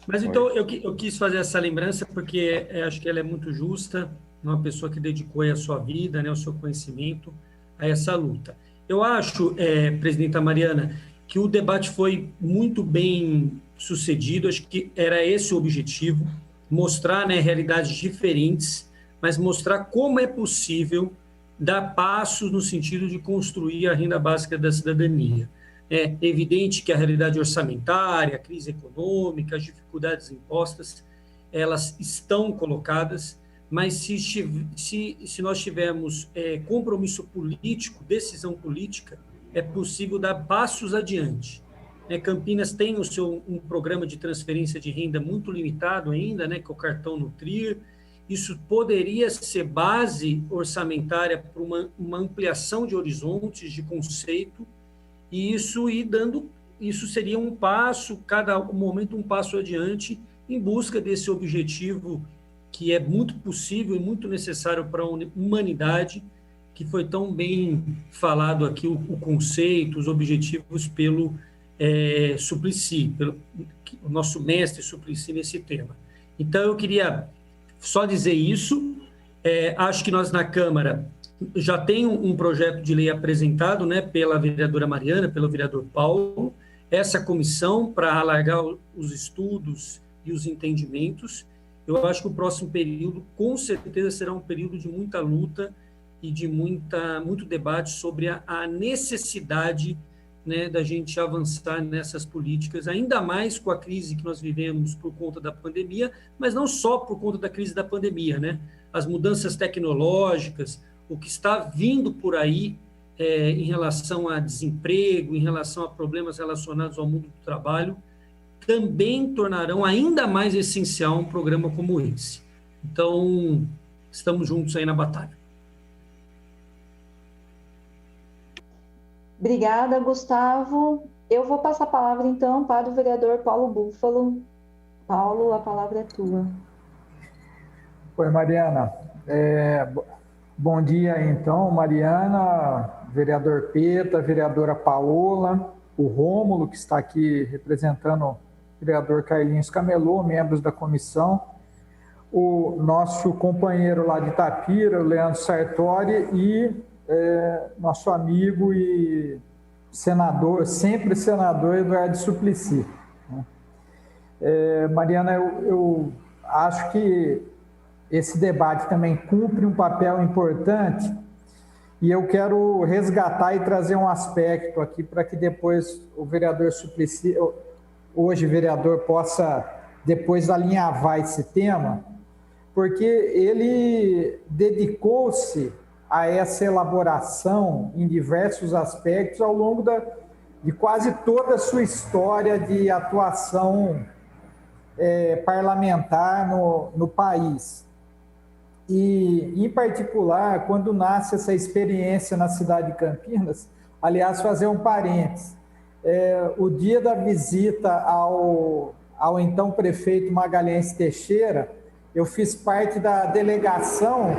Mas então eu quis fazer essa lembrança porque acho que ela é muito justa, uma pessoa que dedicou a sua vida, né, o seu conhecimento a essa luta. Eu acho, presidenta Mariana, que o debate foi muito bem sucedido, acho que era esse o objetivo, mostrar, né, realidades diferentes, mas mostrar como é possível dar passos no sentido de construir a renda básica da cidadania. É evidente que a realidade orçamentária, a crise econômica, as dificuldades impostas, elas estão colocadas, mas se nós tivermos compromisso político, decisão política, é possível dar passos adiante. Campinas tem um programa de transferência de renda muito limitado ainda, que é o cartão Nutrir. Isso poderia ser base orçamentária para uma ampliação de horizontes, de conceito, e isso seria um passo, cada momento um passo adiante, em busca desse objetivo que é muito possível e muito necessário para a humanidade, que foi tão bem falado aqui, o conceito, os objetivos pelo Suplicy, pelo o nosso mestre Suplicy nesse tema. Então, eu queria só dizer isso. Acho que nós, na Câmara, já tem um projeto de lei apresentado, pela vereadora Mariana, pelo vereador Paulo, essa comissão para alargar os estudos e os entendimentos. Eu acho que o próximo período, com certeza, será um período de muita luta e de muito debate sobre a necessidade da gente avançar nessas políticas, ainda mais com a crise que nós vivemos por conta da pandemia, mas não só por conta da crise da pandemia, As mudanças tecnológicas, o que está vindo por aí em relação a desemprego, em relação a problemas relacionados ao mundo do trabalho, também tornarão ainda mais essencial um programa como esse. Então, estamos juntos aí na batalha. Obrigada, Gustavo. Eu vou passar a palavra, então, para o vereador Paulo Búfalo. Paulo, a palavra é tua. Oi, Mariana. Bom dia, então, Mariana, vereador Peta, vereadora Paola, o Rômulo, que está aqui representando o vereador Carlinhos Camelô, membros da comissão, o nosso companheiro lá de Itapira, o Leandro Sartori, e nosso amigo e senador, sempre senador, Eduardo Suplicy. Mariana, eu acho que esse debate também cumpre um papel importante e eu quero resgatar e trazer um aspecto aqui para que depois o vereador Suplicy, hoje vereador, possa depois alinhavar esse tema, porque ele dedicou-se a essa elaboração em diversos aspectos ao longo de quase toda a sua história de atuação parlamentar no país. E, em particular, quando nasce essa experiência na cidade de Campinas, aliás, fazer um parênteses, o dia da visita ao então prefeito Magalhães Teixeira, eu fiz parte da delegação,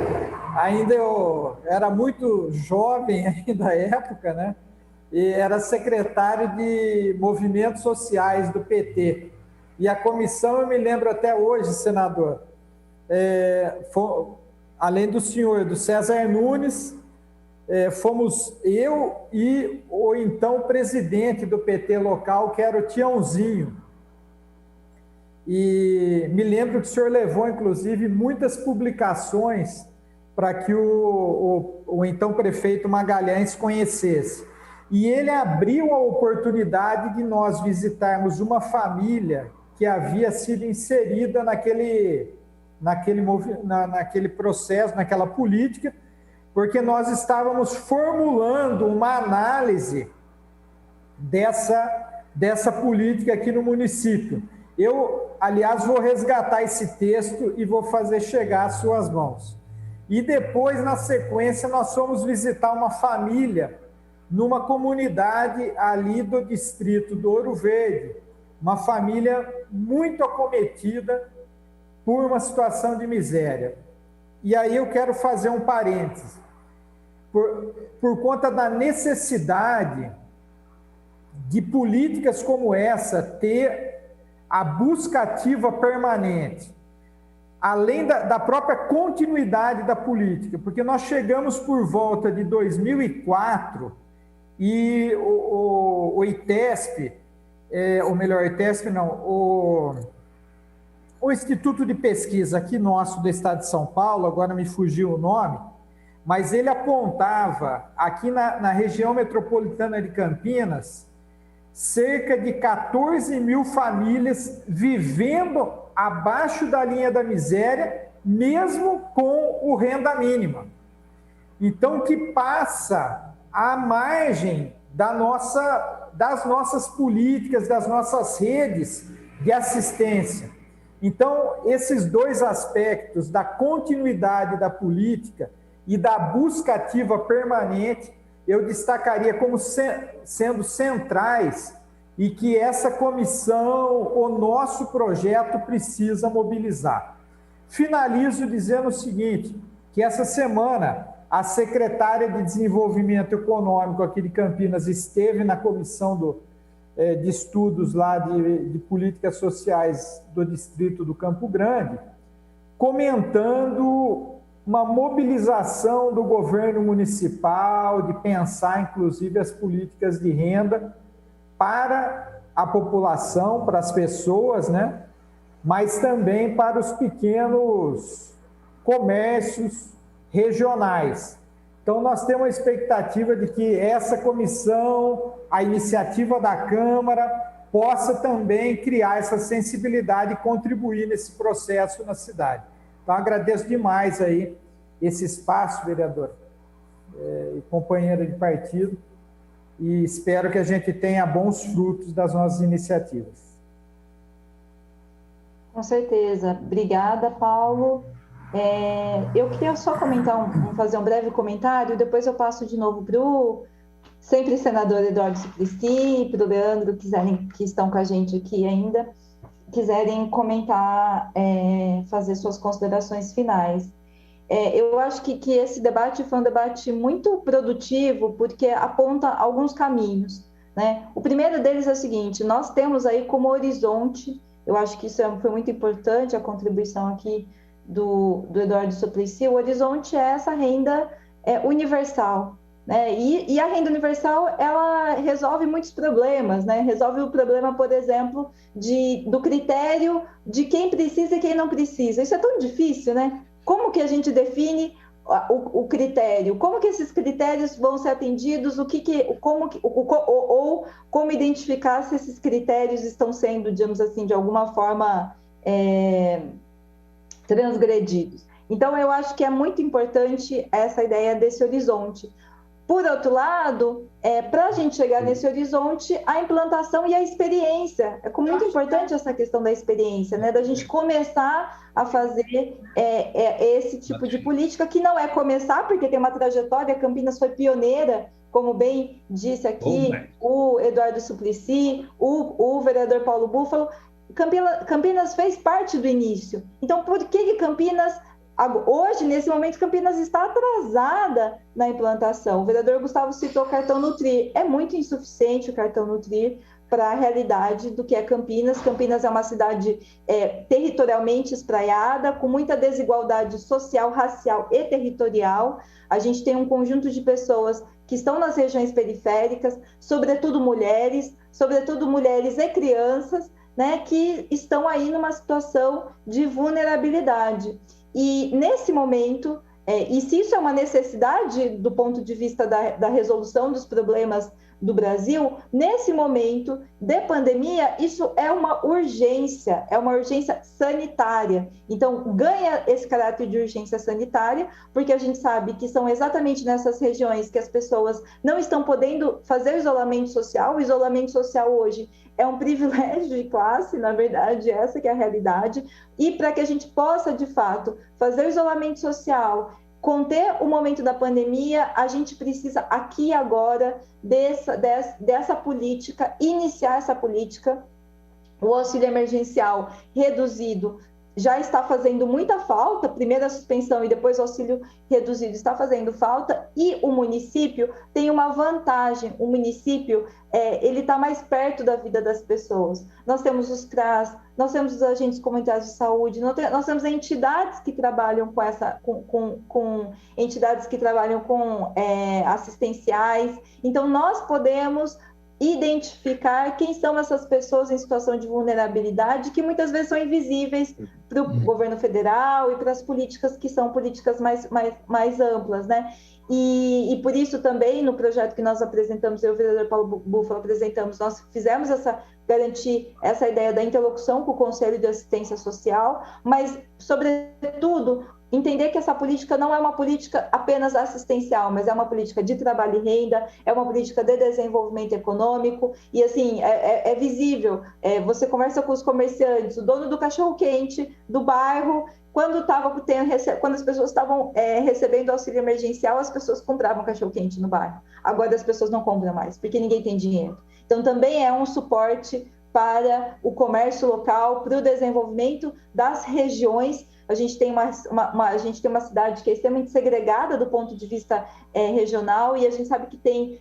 ainda eu era muito jovem ainda na época, e era secretário de movimentos sociais do PT. E a comissão, eu me lembro até hoje, senador, além do senhor, do César Nunes, fomos eu e o então presidente do PT local, que era o Tiãozinho. E me lembro que o senhor levou, inclusive, muitas publicações para que o então prefeito Magalhães conhecesse. E ele abriu a oportunidade de nós visitarmos uma família que havia sido inserida naquele processo, naquela política, porque nós estávamos formulando uma análise dessa política aqui no município. Eu, aliás, vou resgatar esse texto e vou fazer chegar às suas mãos. E depois, na sequência, nós fomos visitar uma família numa comunidade ali do distrito do Ouro Verde, uma família muito acometida por uma situação de miséria. E aí eu quero fazer um parênteses. Por conta da necessidade de políticas como essa ter a busca ativa permanente, além da própria continuidade da política, porque nós chegamos por volta de 2004 e o ITESP, ou melhor, ITESP não, o Instituto de Pesquisa aqui nosso do Estado de São Paulo, agora me fugiu o nome, mas ele apontava aqui na região metropolitana de Campinas cerca de 14 mil famílias vivendo abaixo da linha da miséria, mesmo com o renda mínima. Então, que passa à margem das nossas políticas, das nossas redes de assistência. Então, esses dois aspectos da continuidade da política e da busca ativa permanente, eu destacaria como sendo centrais e que essa comissão, o nosso projeto precisa mobilizar. Finalizo dizendo o seguinte, que essa semana a secretária de Desenvolvimento Econômico aqui de Campinas esteve na comissão de estudos lá de políticas sociais do distrito do Campo Grande, comentando uma mobilização do governo municipal, de pensar, inclusive, as políticas de renda para a população, para as pessoas, né? Mas também para os pequenos comércios regionais. Então, nós temos a expectativa de que essa comissão, a iniciativa da Câmara, possa também criar essa sensibilidade e contribuir nesse processo na cidade. Então, agradeço demais aí esse espaço, vereador e companheira de partido, e espero que a gente tenha bons frutos das nossas iniciativas. Com certeza. Obrigada, Paulo. Eu queria só fazer um breve comentário, depois eu passo de novo para o sempre senador Eduardo Suplicy, para o Leandro, que estão com a gente aqui ainda, quiserem comentar, fazer suas considerações finais. Eu acho que esse debate foi um debate muito produtivo, porque aponta alguns caminhos, né? O primeiro deles é o seguinte: nós temos aí como horizonte, eu acho que isso foi muito importante, a contribuição aqui do Eduardo Suplicy, o horizonte é essa renda universal, né? E a renda universal, ela resolve muitos problemas, né? Resolve o problema, por exemplo, do critério de quem precisa e quem não precisa. Isso é tão difícil, né? Como que a gente define o critério? Como que esses critérios vão ser atendidos? Como identificar se esses critérios estão sendo, digamos assim, de alguma forma transgredidos? Então, eu acho que é muito importante essa ideia desse horizonte. Por outro lado, para a gente chegar nesse horizonte, a implantação e a experiência. É muito importante essa questão da experiência, né? Da gente começar a fazer esse tipo de política, que não é começar, porque tem uma trajetória. Campinas foi pioneira, como bem disse aqui o Eduardo Suplicy, o vereador Paulo Búfalo. Campinas fez parte do início. Então, por que Campinas... Hoje, nesse momento, Campinas está atrasada na implantação. O vereador Gustavo citou o cartão Nutrir. É muito insuficiente o cartão Nutrir para a realidade do que é Campinas. Campinas é uma cidade territorialmente espraiada, com muita desigualdade social, racial e territorial. A gente tem um conjunto de pessoas que estão nas regiões periféricas, sobretudo mulheres e crianças, né, que estão aí numa situação de vulnerabilidade. E nesse momento, e se isso é uma necessidade do ponto de vista da resolução dos problemas do Brasil, nesse momento de pandemia, isso é uma urgência sanitária. Então, ganha esse caráter de urgência sanitária, porque a gente sabe que são exatamente nessas regiões que as pessoas não estão podendo fazer isolamento social. O isolamento social hoje é um privilégio de classe, na verdade, essa que é a realidade. E para que a gente possa, de fato, fazer o isolamento social, conter o momento da pandemia, a gente precisa aqui e agora dessa política, iniciar essa política. O auxílio emergencial reduzido já está fazendo muita falta, primeiro a suspensão e depois o auxílio reduzido está fazendo falta, e o município tem uma vantagem. O município ele está mais perto da vida das pessoas. Nós temos os CRAS, nós temos os agentes comunitários de saúde, nós temos entidades que trabalham com entidades que trabalham com assistenciais. Então, nós podemos identificar quem são essas pessoas em situação de vulnerabilidade, que muitas vezes são invisíveis para o governo federal e para as políticas que são políticas mais amplas, né? E por isso também, no projeto que nós apresentamos, eu e o vereador Paulo Búfalo apresentamos, nós fizemos garantir essa ideia da interlocução com o Conselho de Assistência Social, mas, sobretudo, entender que essa política não é uma política apenas assistencial, mas é uma política de trabalho e renda, é uma política de desenvolvimento econômico, e assim, é visível, você conversa com os comerciantes, o dono do cachorro-quente do bairro, quando as pessoas estavam recebendo auxílio emergencial, as pessoas compravam cachorro-quente no bairro, agora as pessoas não compram mais, porque ninguém tem dinheiro. Então, também é um suporte para o comércio local, para o desenvolvimento das regiões. A gente tem uma cidade que é extremamente segregada do ponto de vista regional, e a gente sabe que tem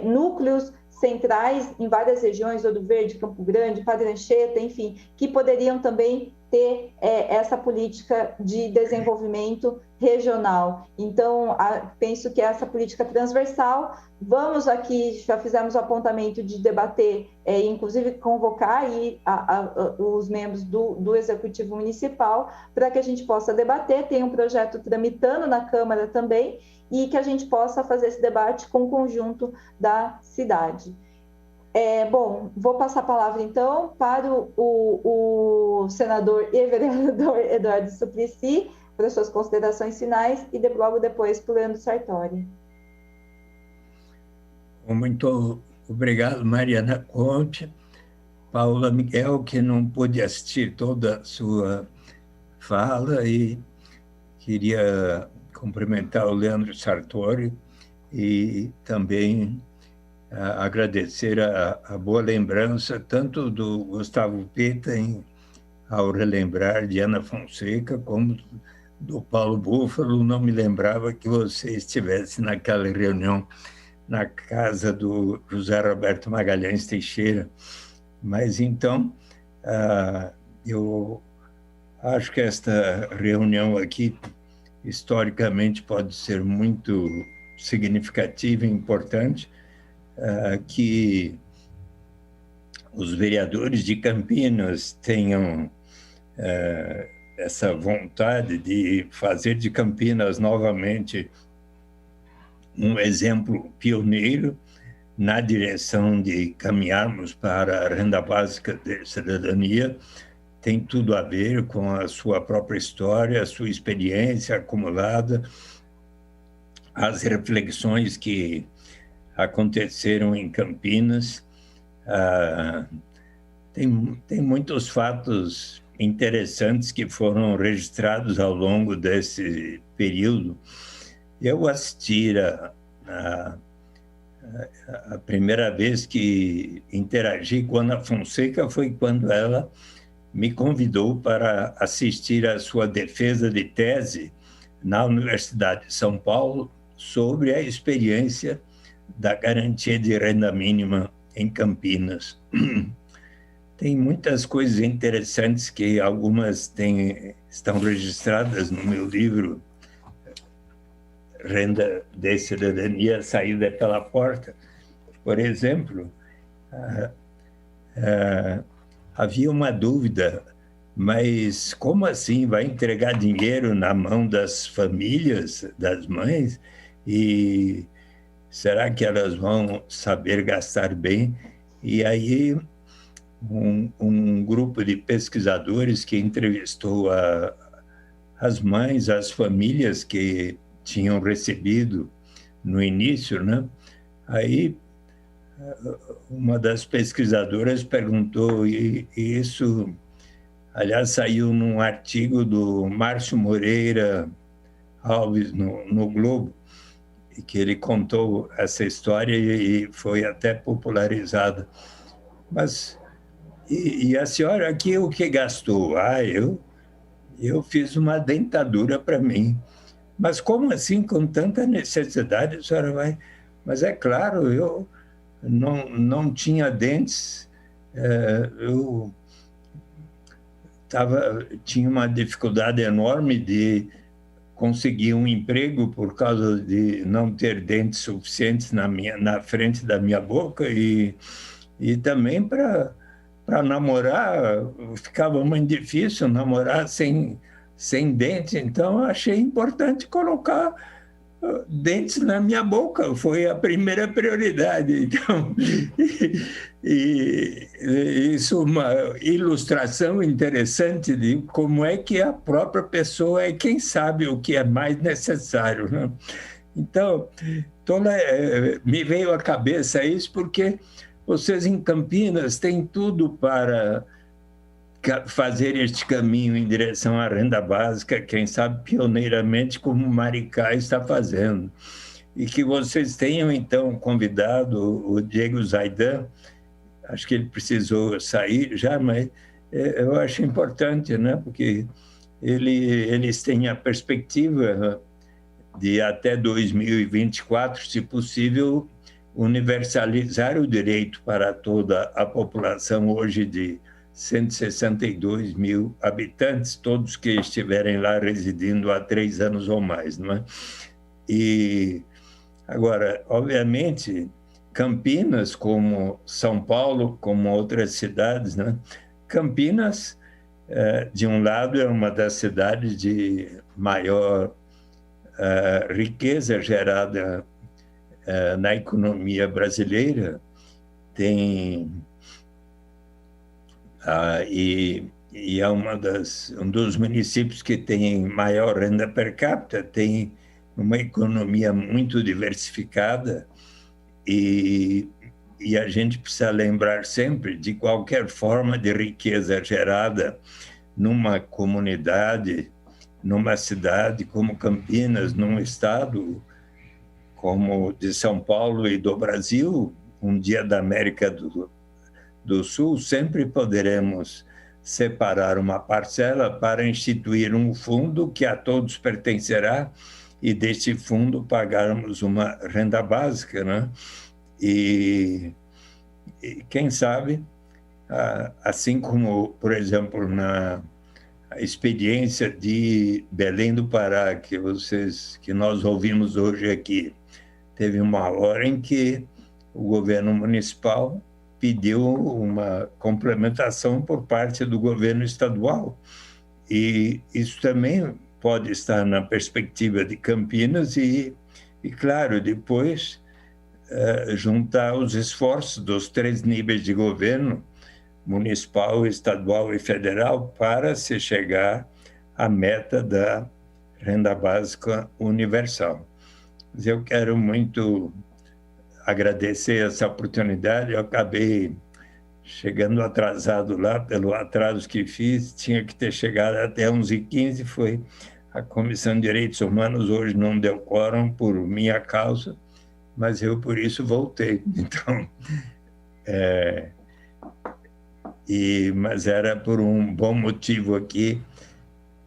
núcleos centrais em várias regiões, Ouro Verde, Campo Grande, Padre Anchieta, enfim, que poderiam também ter essa política de desenvolvimento regional. Então, penso que essa política transversal, vamos aqui, já fizemos o apontamento de debater, inclusive convocar aí os membros do Executivo Municipal para que a gente possa debater, tem um projeto tramitando na Câmara também, e que a gente possa fazer esse debate com o conjunto da cidade. Bom, vou passar a palavra, então, para o senador e vereador Eduardo Suplicy, para as suas considerações finais, e logo depois para o Leandro Sartori. Muito obrigado, Mariana Conte. Paula Miguel, que não pôde assistir toda a sua fala, e queria cumprimentar o Leandro Sartori e também agradecer a boa lembrança, tanto do Gustavo Peta, ao relembrar de Ana Fonseca, como do Paulo Búfalo. Não me lembrava que você estivesse naquela reunião na casa do José Roberto Magalhães Teixeira. Mas, então, eu acho que esta reunião aqui, historicamente, pode ser muito significativa e importante, que os vereadores de Campinas tenham essa vontade de fazer de Campinas novamente um exemplo pioneiro na direção de caminharmos para a renda básica de cidadania. Tem tudo a ver com a sua própria história, a sua experiência acumulada, as reflexões que aconteceram em Campinas. Tem muitos fatos interessantes que foram registrados ao longo desse período. Eu assisti a primeira vez que interagi com Ana Fonseca foi quando ela me convidou para assistir à sua defesa de tese na Universidade de São Paulo sobre a experiência da garantia de renda mínima em Campinas. Tem muitas coisas interessantes que algumas estão registradas no meu livro Renda de Cidadania, Saída pela Porta. Por exemplo, havia uma dúvida, mas como assim vai entregar dinheiro na mão das famílias, das mães, e será que elas vão saber gastar bem? E aí um grupo de pesquisadores que entrevistou as mães, as famílias que tinham recebido no início, né? Aí uma das pesquisadoras perguntou, e isso, aliás, saiu num artigo do Márcio Moreira Alves no Globo, que ele contou essa história e foi até popularizada. Mas, e a senhora aqui o que gastou? Eu fiz uma dentadura para mim. Mas como assim, com tanta necessidade, a senhora vai... Mas é claro, eu não tinha dentes, eu tinha uma dificuldade enorme de conseguir um emprego por causa de não ter dentes suficientes na frente da minha boca e também para namorar, ficava muito difícil namorar sem dente, então achei importante colocar dentes na minha boca, foi a primeira prioridade. Então, isso é uma ilustração interessante de como é que a própria pessoa é quem sabe o que é mais necessário, né? Então, me veio à cabeça isso porque vocês em Campinas têm tudo para fazer este caminho em direção à renda básica, quem sabe pioneiramente como Maricá está fazendo. E que vocês tenham, então, convidado o Diego Zaidan, acho que ele precisou sair já, mas eu acho importante, né? Porque eles têm a perspectiva de até 2024, se possível, universalizar o direito para toda a população hoje de 162 mil habitantes, todos que estiverem lá residindo há 3 anos ou mais, não é? E agora, obviamente, Campinas, como São Paulo, como outras cidades, né? Campinas, de um lado, é uma das cidades de maior riqueza gerada na economia brasileira, tem e é um dos municípios que tem maior renda per capita, tem uma economia muito diversificada e a gente precisa lembrar sempre de qualquer forma de riqueza gerada numa comunidade, numa cidade como Campinas, num estado como de São Paulo e do Brasil, um dia da América do Sul, sempre poderemos separar uma parcela para instituir um fundo que a todos pertencerá e deste fundo pagarmos uma renda básica, né? E quem sabe, assim como, por exemplo, na experiência de Belém do Pará, que nós ouvimos hoje aqui, teve uma hora em que o governo municipal pediu uma complementação por parte do governo estadual. E isso também pode estar na perspectiva de Campinas e claro, depois juntar os esforços dos 3 níveis de governo, municipal, estadual e federal, para se chegar à meta da renda básica universal. Mas eu quero muito agradecer essa oportunidade. Eu acabei chegando atrasado lá, pelo atraso que fiz, tinha que ter chegado até 11h15, foi a Comissão de Direitos Humanos, hoje não deu quórum por minha causa, mas eu por isso voltei. Então, mas era por um bom motivo aqui,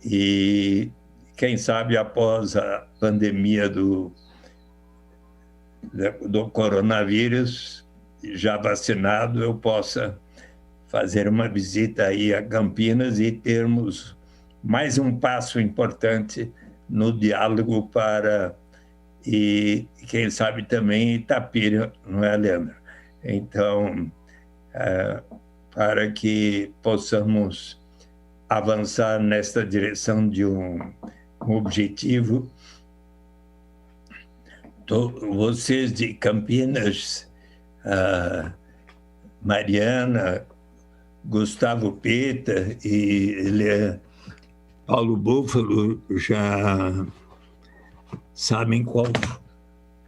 e quem sabe após a pandemia do coronavírus, já vacinado, eu possa fazer uma visita aí a Campinas e termos mais um passo importante no diálogo e quem sabe também Itapira, não é, Leandro? Então, para que possamos avançar nesta direção de um objetivo. Vocês de Campinas, Mariana, Gustavo Peta e Paulo Búfalo já sabem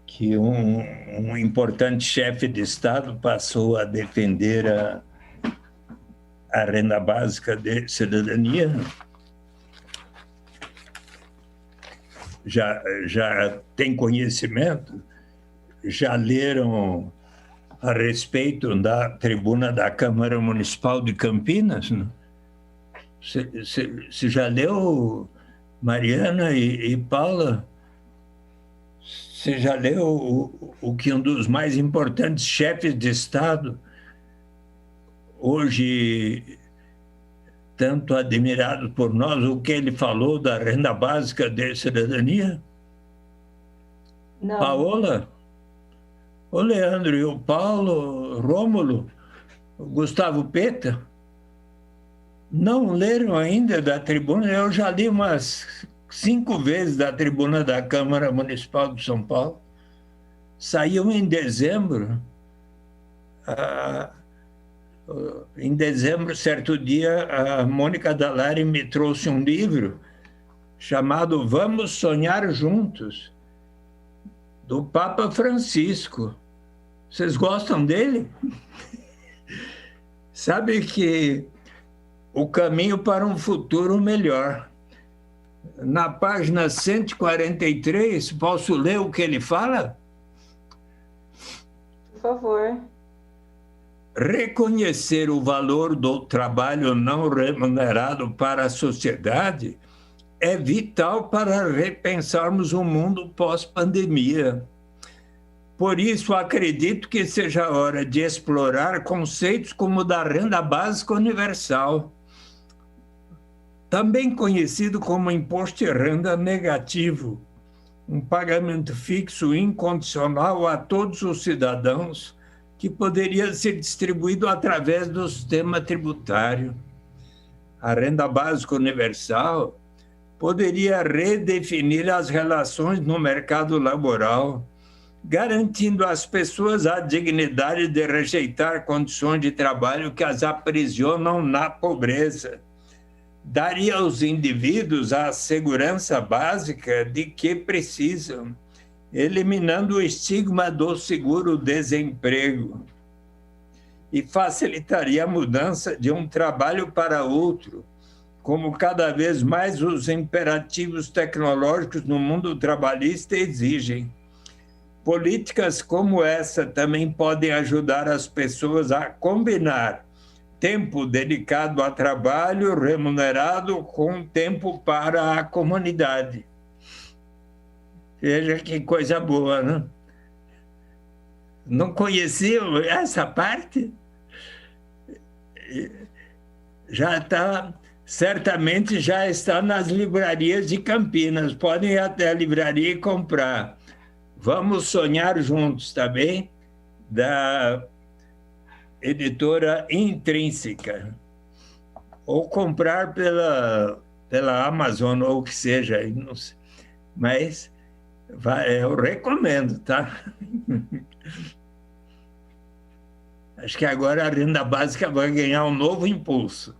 que um importante chefe de Estado passou a defender a renda básica de cidadania. Já tem conhecimento, já leram a respeito da tribuna da Câmara Municipal de Campinas? Né? Você já leu, Mariana e Paula? Você já leu o que um dos mais importantes chefes de Estado hoje tanto admirado por nós, o que ele falou da renda básica de cidadania? Não. Paola? O Leandro e o Paulo, Rômulo, o Gustavo Peta, não leram ainda da tribuna? Eu já li umas 5 vezes da tribuna da Câmara Municipal de São Paulo. Saiu em dezembro. Em dezembro, certo dia, a Mônica Dallari me trouxe um livro chamado Vamos Sonhar Juntos, do Papa Francisco. Vocês gostam dele? Sabe que o caminho para um futuro melhor. Na página 143, posso ler o que ele fala? Por favor. Reconhecer o valor do trabalho não remunerado para a sociedade é vital para repensarmos o mundo pós-pandemia. Por isso, acredito que seja hora de explorar conceitos como o da renda básica universal, também conhecido como imposto de renda negativo, um pagamento fixo incondicional a todos os cidadãos que poderia ser distribuído através do sistema tributário. A renda básica universal poderia redefinir as relações no mercado laboral, garantindo às pessoas a dignidade de rejeitar condições de trabalho que as aprisionam na pobreza. Daria aos indivíduos a segurança básica de que precisam, eliminando o estigma do seguro-desemprego, e facilitaria a mudança de um trabalho para outro, como cada vez mais os imperativos tecnológicos no mundo trabalhista exigem. Políticas como essa também podem ajudar as pessoas a combinar tempo dedicado a trabalho remunerado com tempo para a comunidade. Veja que coisa boa, né? Não conheciam essa parte? Já está, certamente já está nas livrarias de Campinas. Podem ir até a livraria e comprar. Vamos Sonhar Juntos, tá bem? Da editora Intrínseca. Ou comprar pela Amazon, ou o que seja. Não sei. Mas eu recomendo, tá? Acho que agora a renda básica vai ganhar um novo impulso.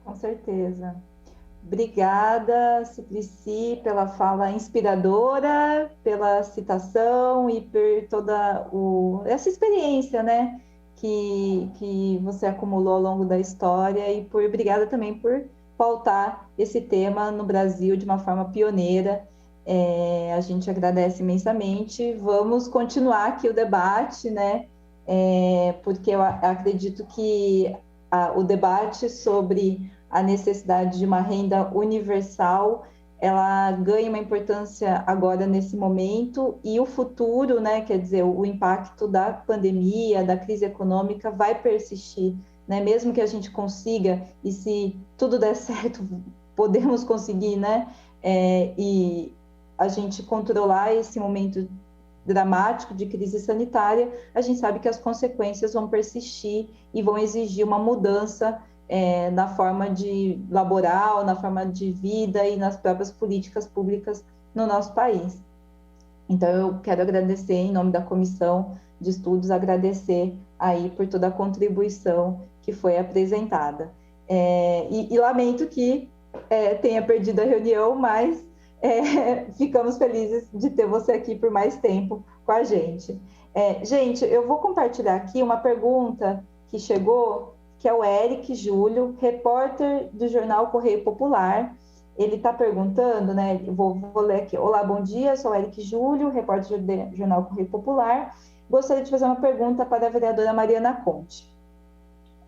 Com certeza. Obrigada, Ciprici, pela fala inspiradora, pela citação e por toda essa experiência, né, que você acumulou ao longo da história, e obrigada também por pautar esse tema no Brasil de uma forma pioneira. A gente agradece imensamente. Vamos continuar aqui o debate, né, porque eu acredito que o debate sobre a necessidade de uma renda universal, ela ganha uma importância agora nesse momento, e o futuro, né, quer dizer, o impacto da pandemia, da crise econômica vai persistir, né, mesmo que a gente consiga, e se tudo der certo, podemos conseguir, né, e a gente controlar esse momento dramático de crise sanitária, a gente sabe que as consequências vão persistir e vão exigir uma mudança na forma laboral, na forma de vida e nas próprias políticas públicas no nosso país. Então, eu quero agradecer, em nome da Comissão de Estudos, agradecer aí por toda a contribuição que foi apresentada. E lamento que tenha perdido a reunião, mas ficamos felizes de ter você aqui por mais tempo com a gente. Gente, eu vou compartilhar aqui uma pergunta que chegou, que é o Eric Júlio, repórter do jornal Correio Popular. Ele está perguntando, né? Vou ler aqui. Olá, bom dia, sou o Eric Júlio, repórter do jornal Correio Popular. Gostaria de fazer uma pergunta para a vereadora Mariana Conte.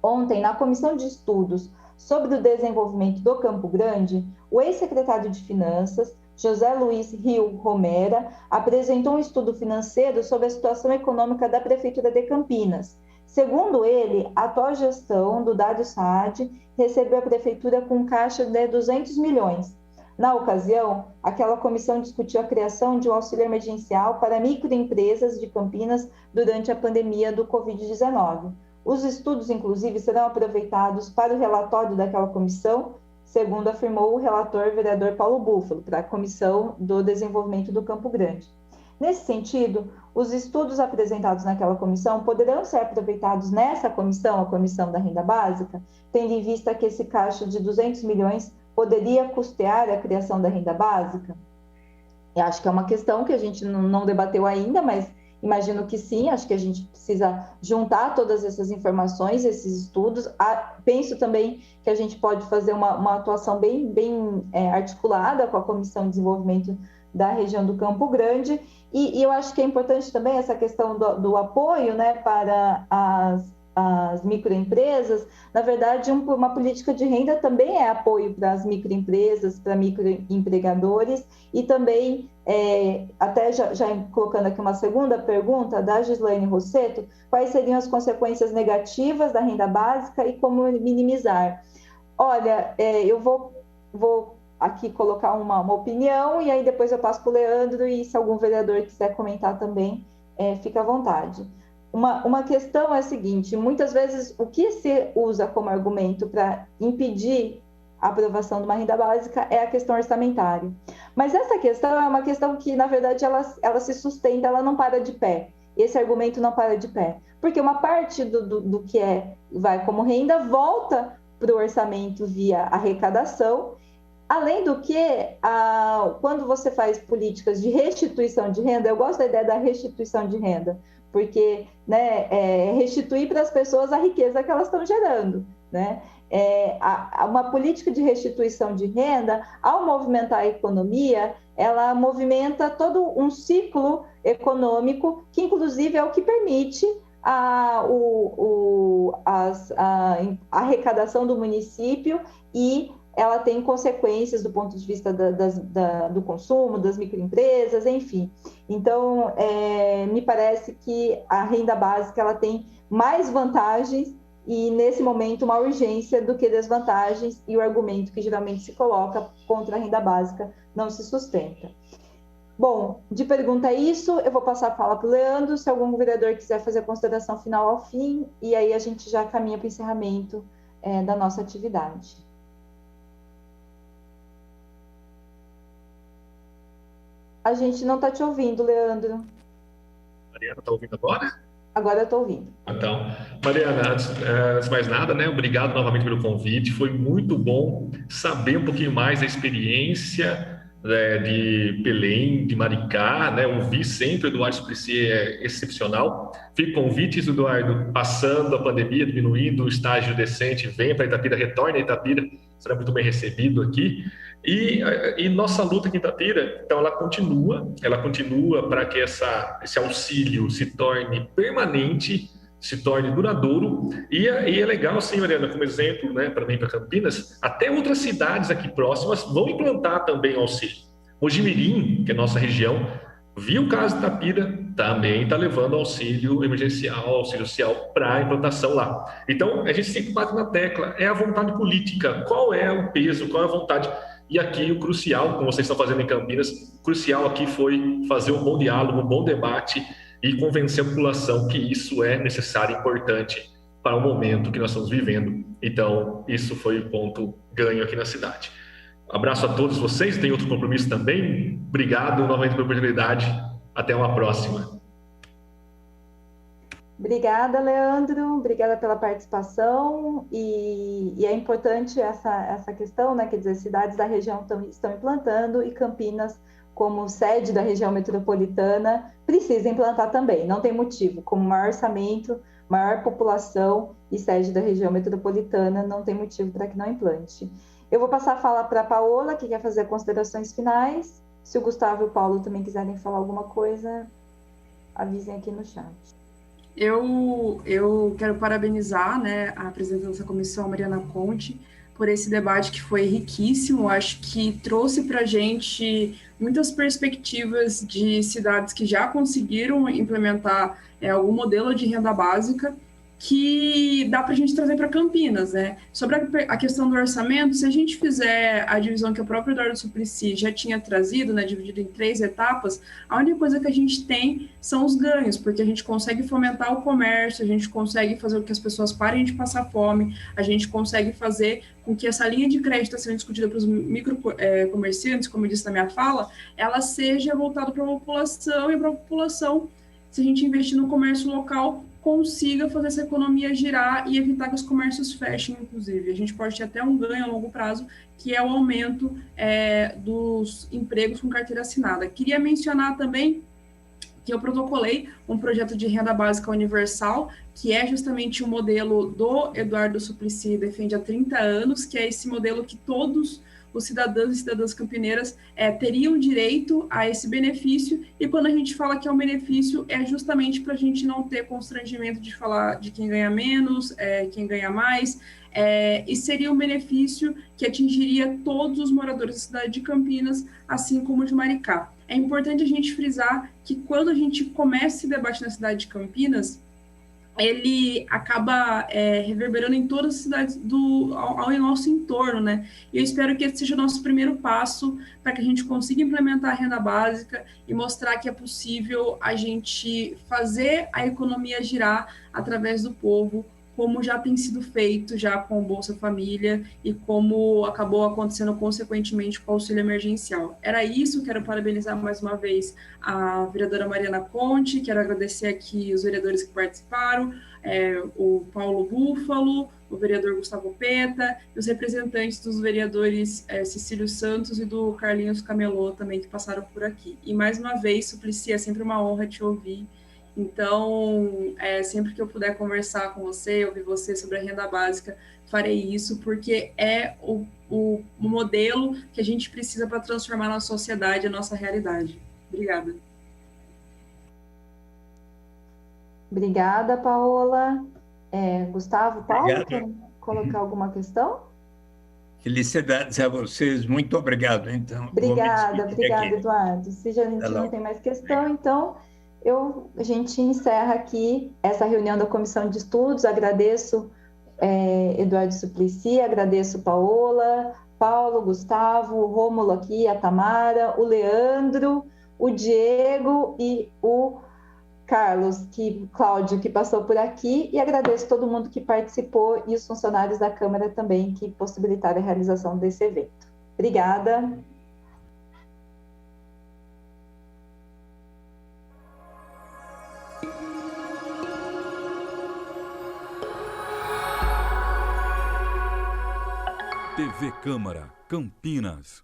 Ontem, na Comissão de Estudos sobre o Desenvolvimento do Campo Grande, o ex-secretário de Finanças, José Luiz Rio Romera, apresentou um estudo financeiro sobre a situação econômica da Prefeitura de Campinas, Segundo ele, a atual gestão do Dário Saad recebeu a prefeitura com caixa de 200 milhões. Na ocasião, aquela comissão discutiu a criação de um auxílio emergencial para microempresas de Campinas durante a pandemia do Covid-19. Os estudos, inclusive, serão aproveitados para o relatório daquela comissão, segundo afirmou o relator vereador Paulo Búfalo, para a Comissão do Desenvolvimento do Campo Grande. Nesse sentido, os estudos apresentados naquela comissão poderão ser aproveitados nessa comissão, a Comissão da Renda Básica, tendo em vista que esse caixa de 200 milhões poderia custear a criação da renda básica? Eu acho que é uma questão que a gente não debateu ainda, mas imagino que sim. Acho que a gente precisa juntar todas essas informações, esses estudos. Penso também que a gente pode fazer uma atuação bem articulada com a Comissão de Desenvolvimento da região do Campo Grande, e eu acho que é importante também essa questão do apoio, né, para as microempresas. Na verdade, uma política de renda também é apoio para as microempresas, para microempregadores, e também, até já colocando aqui uma segunda pergunta, da Gislaine Rosseto, quais seriam as consequências negativas da renda básica e como minimizar? Olha, eu vou aqui colocar uma opinião, e aí depois eu passo para o Leandro, e se algum vereador quiser comentar também, fica à vontade. Uma questão é a seguinte: muitas vezes o que se usa como argumento para impedir a aprovação de uma renda básica é a questão orçamentária. Mas essa questão é uma questão que, na verdade, ela se sustenta, ela não para de pé. Esse argumento não para de pé, porque uma parte do que vai como renda volta para o orçamento via arrecadação. Além do que, quando você faz políticas de restituição de renda, eu gosto da ideia da restituição de renda, porque, né, restituir para as pessoas a riqueza que elas estão gerando, né? Uma política de restituição de renda, ao movimentar a economia, ela movimenta todo um ciclo econômico, que inclusive é o que permite a arrecadação do município, e ela tem consequências do ponto de vista do consumo, das microempresas, enfim. Então, me parece que a renda básica ela tem mais vantagens e, nesse momento, uma urgência do que desvantagens, e o argumento que geralmente se coloca contra a renda básica não se sustenta. Bom, de pergunta é isso, eu vou passar a fala para o Leandro, se algum vereador quiser fazer a consideração final ao fim, e aí a gente já caminha para o encerramento da nossa atividade. A gente não está te ouvindo, Leandro. Mariana, está ouvindo agora? Agora eu estou ouvindo. Então, Mariana, antes de mais nada, né, obrigado novamente pelo convite. Foi muito bom saber um pouquinho mais da experiência de Belém, de Maricá, né? Ouvir sempre o Eduardo Suplicy é excepcional. Fica convites, Eduardo, passando a pandemia, diminuindo o estágio decente, venha para Itapira, retorne a Itapira, será muito bem recebido aqui. E nossa luta aqui em Itapira, então, ela continua para que esse auxílio se torne permanente, se torne duradouro, e é legal, sim, Mariana, como exemplo, né, para mim, para Campinas, até outras cidades aqui próximas vão implantar também o auxílio. Mojimirim, que é a nossa região, viu o caso de Itapira, também está levando auxílio emergencial, auxílio social para a implantação lá. Então, a gente sempre bate na tecla, é a vontade política, qual é o peso, qual é a vontade. E aqui o crucial, como vocês estão fazendo em Campinas, o crucial aqui foi fazer um bom diálogo, um bom debate e convencer a população que isso é necessário e importante para o momento que nós estamos vivendo. Então, isso foi o ponto ganho aqui na cidade. Abraço a todos vocês, tem outro compromisso também. Obrigado novamente pela oportunidade. Até uma próxima. Obrigada, Leandro. Obrigada pela participação. E é importante essa questão, né? Quer dizer, cidades da região estão implantando, e Campinas, como sede da região metropolitana, precisa implantar também. Não tem motivo. Como maior orçamento, maior população e sede da região metropolitana, não tem motivo para que não implante. Eu vou passar a fala para a Paola, que quer fazer considerações finais. Se o Gustavo e o Paulo também quiserem falar alguma coisa, avisem aqui no chat. Eu quero parabenizar, né, a presidente dessa comissão, Mariana Conte, por esse debate que foi riquíssimo. Acho que trouxe para a gente muitas perspectivas de cidades que já conseguiram implementar algum modelo de renda básica, que dá para a gente trazer para Campinas, né? Sobre a questão do orçamento, se a gente fizer a divisão que o próprio Eduardo Suplicy já tinha trazido, né, dividido em 3 etapas, a única coisa que a gente tem são os ganhos, porque a gente consegue fomentar o comércio, a gente consegue fazer com que as pessoas parem de passar fome, a gente consegue fazer com que essa linha de crédito sendo discutida para os microcomerciantes, como eu disse na minha fala, ela seja voltada para a população e para a população, se a gente investir no comércio local, consiga fazer essa economia girar e evitar que os comércios fechem, inclusive. A gente pode ter até um ganho a longo prazo, que é o aumento dos empregos com carteira assinada. Queria mencionar também que eu protocolei um projeto de renda básica universal, que é justamente o modelo do Eduardo Suplicy, defende há 30 anos, que é esse modelo que todos os cidadãos e cidadãs campineiras teriam direito a esse benefício, e quando a gente fala que é um benefício, é justamente para a gente não ter constrangimento de falar de quem ganha menos, quem ganha mais, e seria um benefício que atingiria todos os moradores da cidade de Campinas, assim como de Maricá. É importante a gente frisar que quando a gente começa esse debate na cidade de Campinas, ele acaba reverberando em todas as cidades ao nosso entorno, né? E eu espero que esse seja o nosso primeiro passo para que a gente consiga implementar a renda básica e mostrar que é possível a gente fazer a economia girar através do povo, como já tem sido feito já com o Bolsa Família e como acabou acontecendo consequentemente com o auxílio emergencial. Era isso, quero parabenizar mais uma vez a vereadora Mariana Conte, quero agradecer aqui os vereadores que participaram, o Paulo Búfalo, o vereador Gustavo Peta, e os representantes dos vereadores Cecílio Santos e do Carlinhos Camelô também, que passaram por aqui. E mais uma vez, Suplicy, é sempre uma honra te ouvir. Então, sempre que eu puder conversar com você, ouvir você sobre a renda básica, farei isso, porque é o modelo que a gente precisa para transformar a nossa sociedade, a nossa realidade. Obrigada. Obrigada, Paola. Gustavo, Paulo, quer colocar alguma questão? Felicidades a vocês, muito obrigado, então. Obrigada, Eduardo. Se a gente não tem mais questão, então a gente encerra aqui essa reunião da Comissão de Estudos. Agradeço Eduardo Suplicy, agradeço Paola, Paulo, Gustavo, o Rômulo aqui, a Tamara, o Leandro, o Diego e o Carlos, Cláudio, que passou por aqui, e agradeço todo mundo que participou e os funcionários da Câmara também que possibilitaram a realização desse evento. Obrigada. TV Câmara, Campinas.